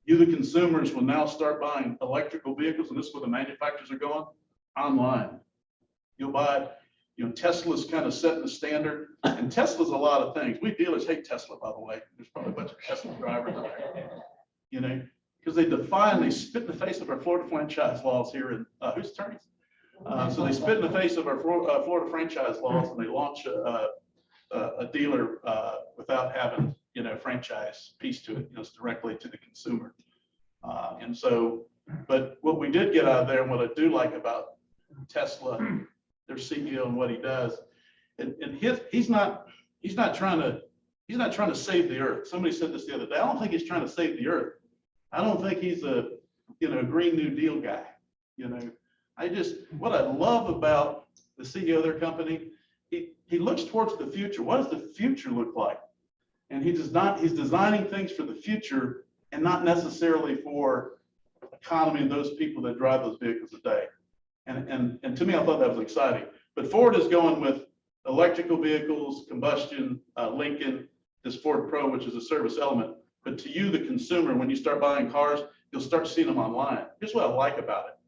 S11: You, the consumers, will now start buying electrical vehicles, and this is where the manufacturers are going, online. You'll buy it, Tesla's kind of setting the standard, and Tesla's a lot of things. We dealers hate Tesla, by the way. There's probably a bunch of Tesla drivers out there, because they defy and they spit in the face of our Florida franchise laws here. And who's attorneys? So they spit in the face of our Florida franchise laws, and they launch a dealer without having, franchise piece to it, it's directly to the consumer. And so, but what we did get out of there, and what I do like about Tesla, their CEO, and what he does, and he's not trying to save the earth. Somebody said this the other day. I don't think he's trying to save the earth. I don't think he's a Green New Deal guy. What I love about the CEO of their company, he looks towards the future. What does the future look like? And he's designing things for the future and not necessarily for economy and those people that drive those vehicles today. And to me, I thought that was exciting. But Ford is going with electrical vehicles, combustion, Lincoln, this Ford Pro, which is a service element. But to you, the consumer, when you start buying cars, you'll start seeing them online. Here's what I like about it.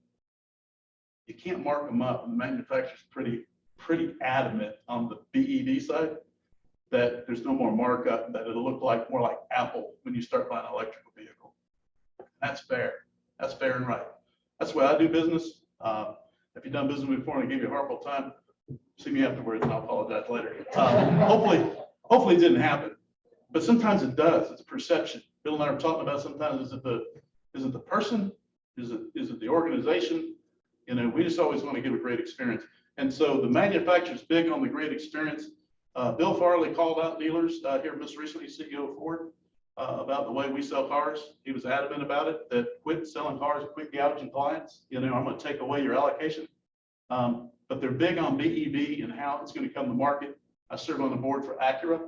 S11: You can't mark them up. And the manufacturer's pretty adamant on the BEV side that there's no more markup, that it'll look more like Apple when you start buying an electrical vehicle. That's fair. That's fair and right. That's the way I do business. If you've done business before and I gave you a horrible time, see me afterwards and I'll apologize later. Hopefully it didn't happen. But sometimes it does. It's a perception. Bill and I were talking about sometimes is it the person? Is it the organization? You know, we just always want to give a great experience. And so the manufacturer's big on the great experience. Bill Farley called out dealers here most recently, CEO of Ford, about the way we sell cars. He was adamant about it, that quit selling cars, quit gouging clients. You know, I'm going to take away your allocation. But they're big on BEV and how it's going to come to market. I serve on the board for Acura,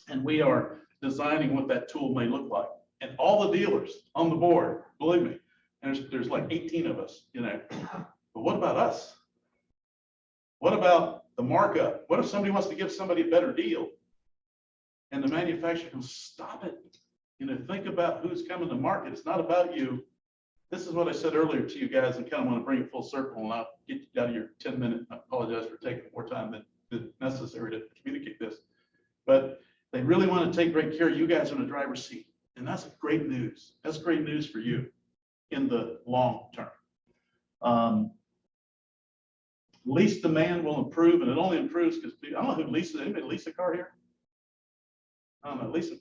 S11: and we are designing what that tool may look like. And all the dealers on the board, believe me, and there's like 18 of us, you know, but what about us? What about the markup? What if somebody wants to give somebody a better deal and the manufacturer can stop it? You know, think about who's coming to market. It's not about you. This is what I said earlier to you guys, and kind of want to bring it full circle, and I'll get you out of your 10-minute. I apologize for taking more time than necessary to communicate this, but they really want to take great care of you guys in the driver's seat. And that's great news. That's great news for you in the long term. Lease demand will improve, and it only improves because I don't know who leases. Anybody lease a car here? I don't know. Leasing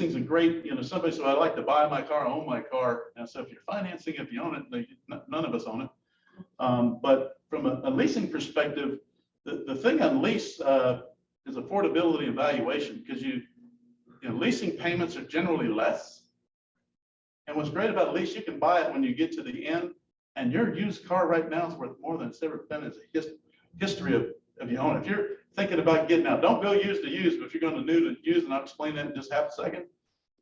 S11: is a great, you know, somebody said, I'd like to buy my car, own my car. And so if you're financing, if you own it, none of us own it. But from a leasing perspective, the thing on lease is affordability and valuation, because you know, leasing payments are generally less. And what's great about a lease, you can buy it when you get to the end, and your used car right now is worth more than it's ever been as a history of you own it. If you're thinking about getting out, don't go used to used, but if you're going to new to used, and I'll explain that in just half a second,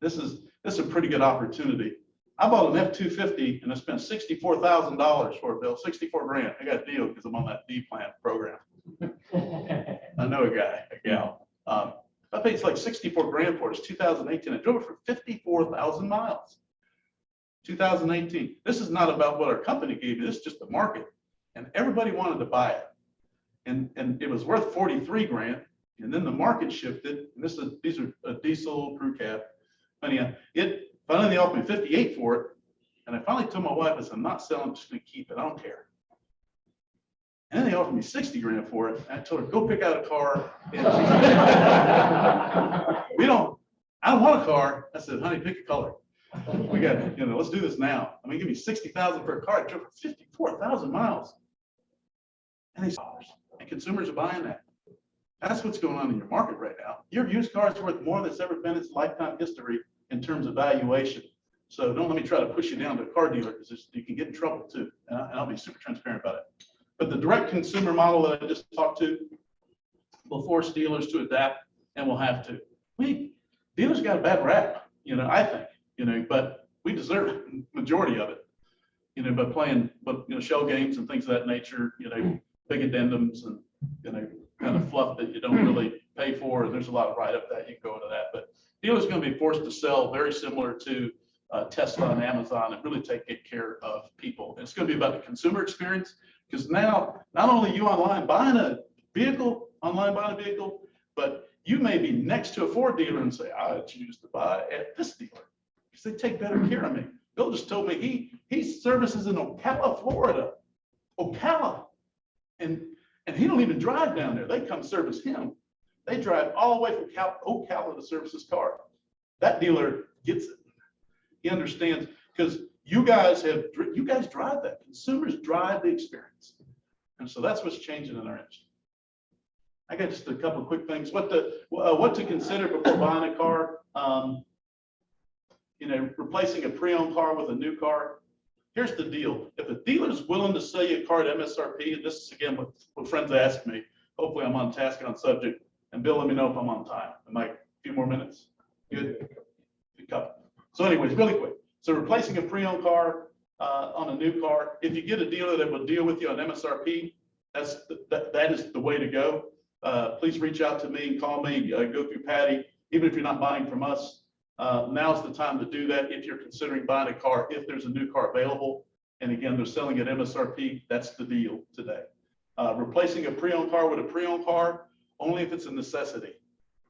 S11: this is a pretty good opportunity. I bought an F-250 and I spent $64,000 for it, Bill, 64 grand. I got a deal because I'm on that D-plan program. I know a guy, a gal. I paid like 64 grand for it. It's 2018. I drove it for 54,000 miles. 2018. This is not about what our company gave you. This is just the market. And everybody wanted to buy it. And it was worth 43 grand. And then the market shifted. And these are a diesel crew cab. Finally, they offered me 58 for it. And I finally told my wife, I said, I'm not selling, I'm just going to keep it. I don't care. And then they offered me 60 grand for it. And I told her, go pick out a car. I don't want a car. I said, honey, pick a color. We got, you know, let's do this now. I mean, give me 60,000 for a car. I drove for 54,000 miles. And consumers are buying that. That's what's going on in your market right now. Your used car is worth more than it's ever been in its lifetime history in terms of valuation. So don't let me try to push you down to a car dealer, because you can get in trouble too. And I'll be super transparent about it. But the direct consumer model that I just talked to will force dealers to adapt, and we'll have to. Dealers got a bad rap, you know, I think, you know, but we deserve majority of it, you know, by playing, you know, shell games and things of that nature, you know, big addendums and, you know, kind of fluff that you don't really pay for. And there's a lot of write-up that you can go into that. But dealers are going to be forced to sell very similar to Tesla and Amazon, and really take good care of people. And it's going to be about the consumer experience, because now not only you online buying a vehicle, but you may be next to a Ford dealer and say, I choose to buy at this dealer because they take better care of me. Bill just told me he services in Ocala, Florida. Ocala. And he don't even drive down there. They come service him. They drive all the way from Ocala to service his car. That dealer gets it. He understands, because you guys drive that. Consumers drive the experience. And so that's what's changing in our industry. I got just a couple of quick things. What to consider before buying a car. You know, replacing a pre-owned car with a new car. Here's the deal. If a dealer is willing to sell you a car at MSRP, and this is again what friends ask me, hopefully I'm on task on subject. And Bill, let me know if I'm on time. Am I a few more minutes? Good. Good couple. So anyways, really quick. So replacing a pre-owned car on a new car, if you get a dealer that will deal with you on MSRP, that is the way to go. Please reach out to me, call me, go through Patty, even if you're not buying from us. Now's the time to do that if you're considering buying a car, if there's a new car available. And again, they're selling at MSRP. That's the deal today. Replacing a pre-owned car with a pre-owned car, only if it's a necessity.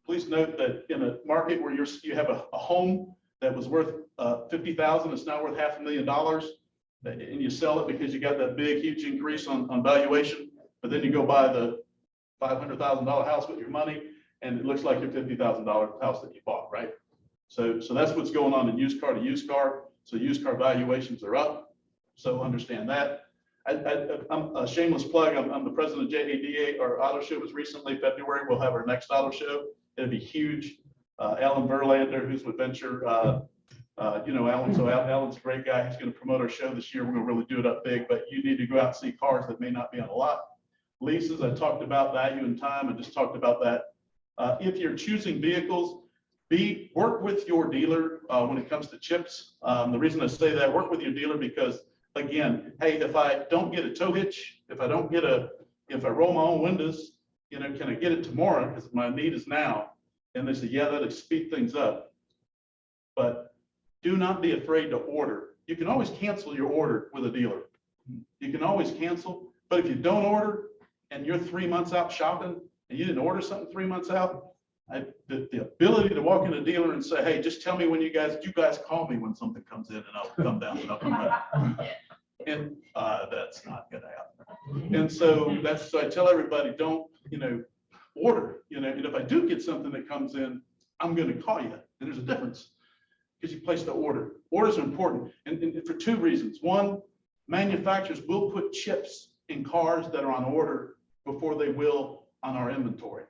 S11: Please note that in a market where you have a home that was worth $50,000, it's now worth $500,000, and you sell it because you got that big, huge increase on valuation, but then you go buy the $500,000 house with your money. and it looks like your $50,000 house that you bought, right? So that's what's going on in used car to used car. So used car valuations are up. So understand that. I'm a shameless plug. I'm the president of JADA. Our auto show was recently February. We'll have our next auto show. It'll be huge. Alan Verlander, who's with Venture, you know Alan. So Alan's a great guy. He's going to promote our show this year. We're going to really do it up big. But you need to go out and see cars that may not be on a lot. Leases, I talked about value and time. I just talked about that. If you're choosing vehicles, work with your dealer when it comes to chips. The reason I say that, work with your dealer because, again, hey, if I don't get a tow hitch, if I roll my own windows, you know, can I get it tomorrow? Because my need is now. And they say, yeah, that'll speed things up. But do not be afraid to order. You can always cancel your order with a dealer. You can always cancel, but if you don't order and you're 3 months out shopping and you didn't order something 3 months out, the ability to walk in a dealer and say, hey, just tell me when you guys call me when something comes in and I'll come down and I'll come back. And that's not gonna happen. And so I tell everybody, don't, you know, order, you know, and if I do get something that comes in, I'm gonna call you. And there's a difference because you place the order. Orders are important and for two reasons. One, manufacturers will put chips in cars that are on order before they will on our inventory.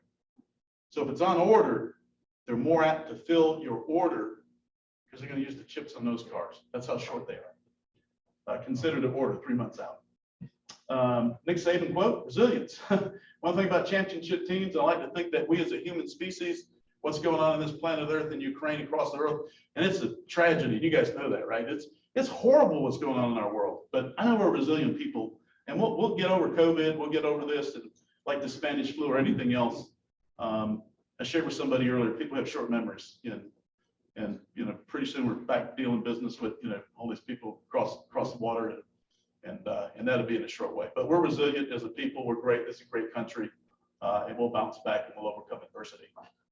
S11: So if it's on order, they're more apt to fill your order because they're going to use the chips on those cars. That's how short they are. Consider the order 3 months out. Nick Saban quote, resilience. One thing about championship teams, I like to think that we as a human species, what's going on in this planet Earth and Ukraine across the earth, and it's a tragedy. You guys know that, right? It's horrible what's going on in our world, but I know we're resilient people and we'll get over COVID. We'll get over this, and like the Spanish flu or anything else. I shared with somebody earlier, people have short memories, and you know, pretty soon we're back dealing business with, you know, all these people across the water, and that'll be in a short way. But we're resilient as a people. We're great. It's a great country, and we'll bounce back and we'll overcome adversity.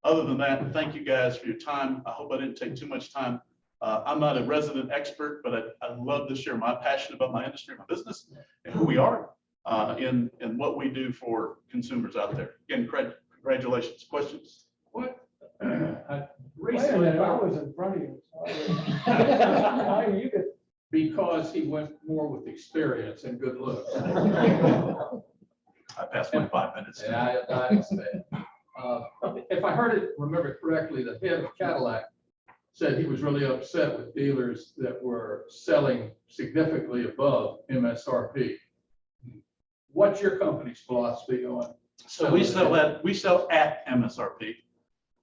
S11: Other than that, thank you guys for your time. I hope I didn't take too much time. I'm not a resident expert, but I love to share my passion about my industry, my business, and who we are, and what we do for consumers out there. Again, congratulations. Questions?
S10: What?
S5: Wait a
S10: Recently,
S5: minute, I was in front of you.
S10: Why you could, because he went more with experience and good looks.
S11: I passed my 5 minutes.
S10: Yeah, I understand. If I remember correctly, the head of Cadillac said he was really upset with dealers that were selling significantly above MSRP. What's your company's philosophy on?
S11: So we sell at MSRP,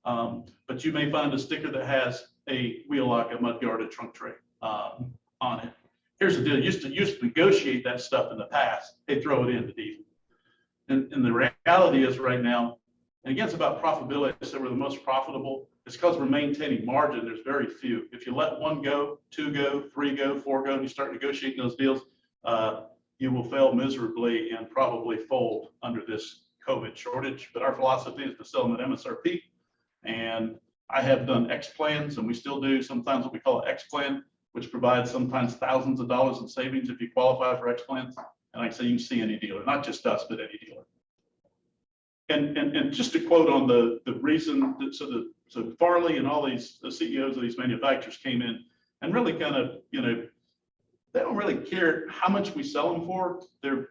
S11: but you may find a sticker that has a wheel lock, a mud guard, a trunk tray on it. Here's the deal: used to negotiate that stuff in the past. They throw it in the deal, and the reality is right now, and again, it's about profitability. So we're the most profitable. It's because we're maintaining margin. There's very few. If you let one go, two go, three go, four go, and you start negotiating those deals, you will fail miserably and probably fold under this COVID shortage. But our philosophy is to sell them at MSRP. And I have done X plans, and we still do sometimes what we call an X plan, which provides sometimes thousands of dollars in savings if you qualify for X plans. And like I say, you can see any dealer, not just us, but any dealer. And just to quote on the reason that so Farley and all these CEOs of these manufacturers came in and really kind of, you know, they don't really care how much we sell them for. Their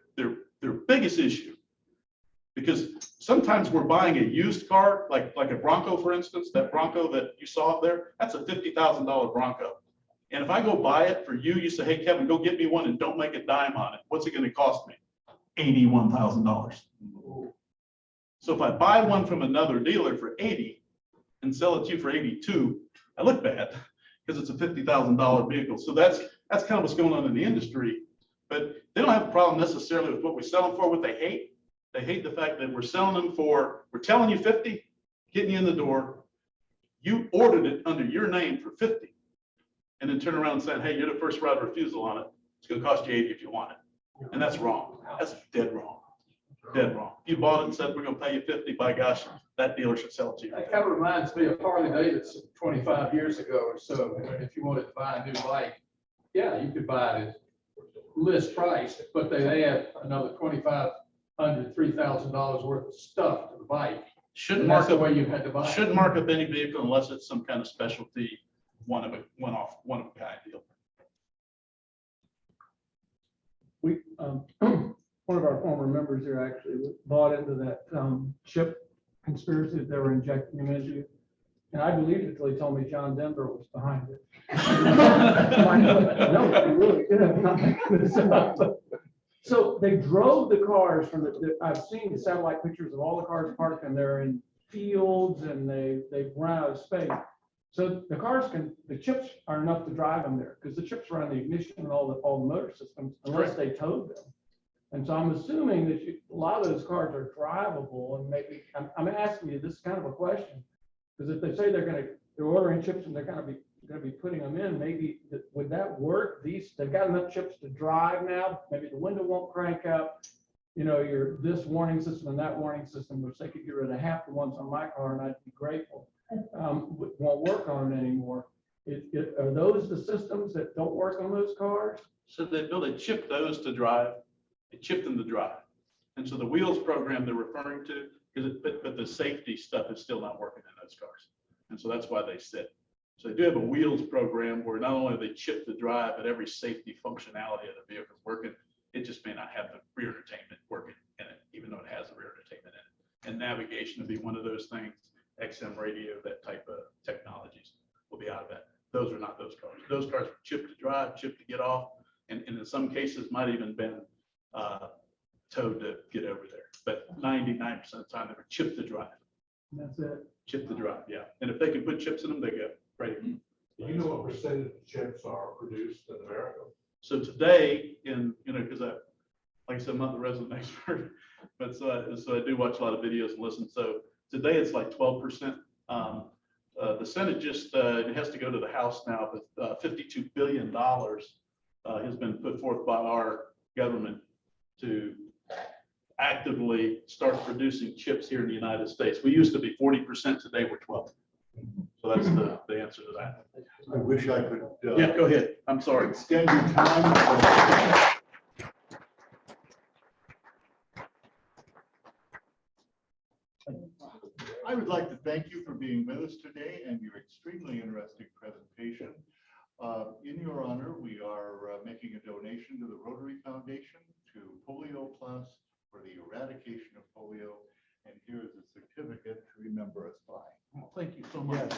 S11: biggest issue, because sometimes we're buying a used car, like a Bronco, for instance, that Bronco that you saw up there, that's a $50,000 Bronco. And if I go buy it for you, you say, hey, Kevin, go get me one and don't make a dime on it. What's it going to cost me? $81,000. So if I buy one from another dealer for 80 and sell it to you for 82, I look bad because it's a $50,000 vehicle. So that's kind of what's going on in the industry. But they don't have a problem necessarily with what we sell them for. What they hate the fact that we're selling them for, we're telling you 50, getting you in the door. You ordered it under your name for 50, and then turn around and say, hey, you're the first right of refusal on it. It's going to cost you 80 if you want it. And that's wrong. That's dead wrong. Dead wrong. If you bought it and said, we're going to pay you 50, by gosh, that dealer should sell it to you.
S10: That kind of reminds me of Harley Davidson 25 years ago or so. If you wanted to buy a new bike, yeah, you could buy it at list price, but they add another $2,500, $3,000 worth of stuff to the bike.
S11: Shouldn't
S10: And
S11: mark
S10: that's the
S11: up,
S10: way you had to buy it.
S11: shouldn't mark up any vehicle unless it's some kind of specialty, one of a kind deal.
S10: We, one of our former members here actually bought into that chip conspiracy that they were injecting him into. And I believed it till he told me John Denver was behind it. No, he really didn't. I'm making this up. So they drove the cars from I've seen the satellite pictures of all the cars parked and they're in fields and they run out of space. So the cars the chips are enough to drive them there because the chips run the ignition and all the motor systems unless they towed them. And so I'm assuming that a lot of those cars are drivable and maybe, I'm asking you, this is kind of a question. Because if they say they're ordering chips and they're going to be putting them in, maybe would that work? They've got enough chips to drive now. Maybe the window won't crank up. You know, this warning system and that warning system, which they could get rid of half the ones on my car, and I'd be grateful. Won't work on it anymore. Are those the systems that don't work on those cars?
S11: So they chip those to drive. They chip them to drive. And so the wheels program they're referring to, but the safety stuff is still not working in those cars. And so that's why they sit. So they do have a wheels program where not only are they chip to drive, but every safety functionality of the vehicle is working. It just may not have the rear entertainment working in it, even though it has the rear entertainment in it. And navigation would be one of those things. XM radio, that type of technologies will be out of that. Those are not those cars. Those cars are chipped to drive, chipped to get off, and in some cases might even been towed to get over there. But 99% of the time they were chipped to drive.
S10: That's it.
S11: Chipped to drive, yeah. And if they can put chips in them, they go right.
S3: Do you know what percentage of chips are produced in America?
S11: So today, because like I said, I'm not the resident expert, but so I do watch a lot of videos and listen. So today it's like 12%. The Senate just, it has to go to the House now, but $52 billion has been put forth by our government to actively start producing chips here in the United States. We used to be 40%, today we're 12. So that's the answer to that.
S1: I wish I could.
S11: Yeah, go ahead. I'm sorry.
S1: Extend your time. I would like to thank you for being with us today and your extremely interesting presentation. In your honor, we are making a donation to the Rotary Foundation to Polio Plus for the eradication of polio. And here is a certificate to remember us by.
S11: Well, thank you so much.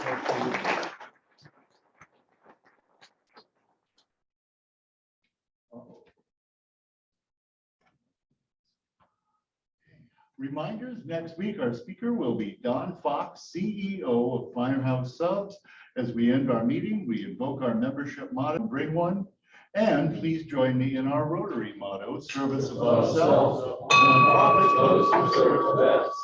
S1: Reminders, next week, our speaker will be Don Fox, CEO of Firehouse Subs. As we end our meeting, we invoke our membership motto, bring one. And please join me in our Rotary motto, service above self.
S3: Profit goes to serve the best.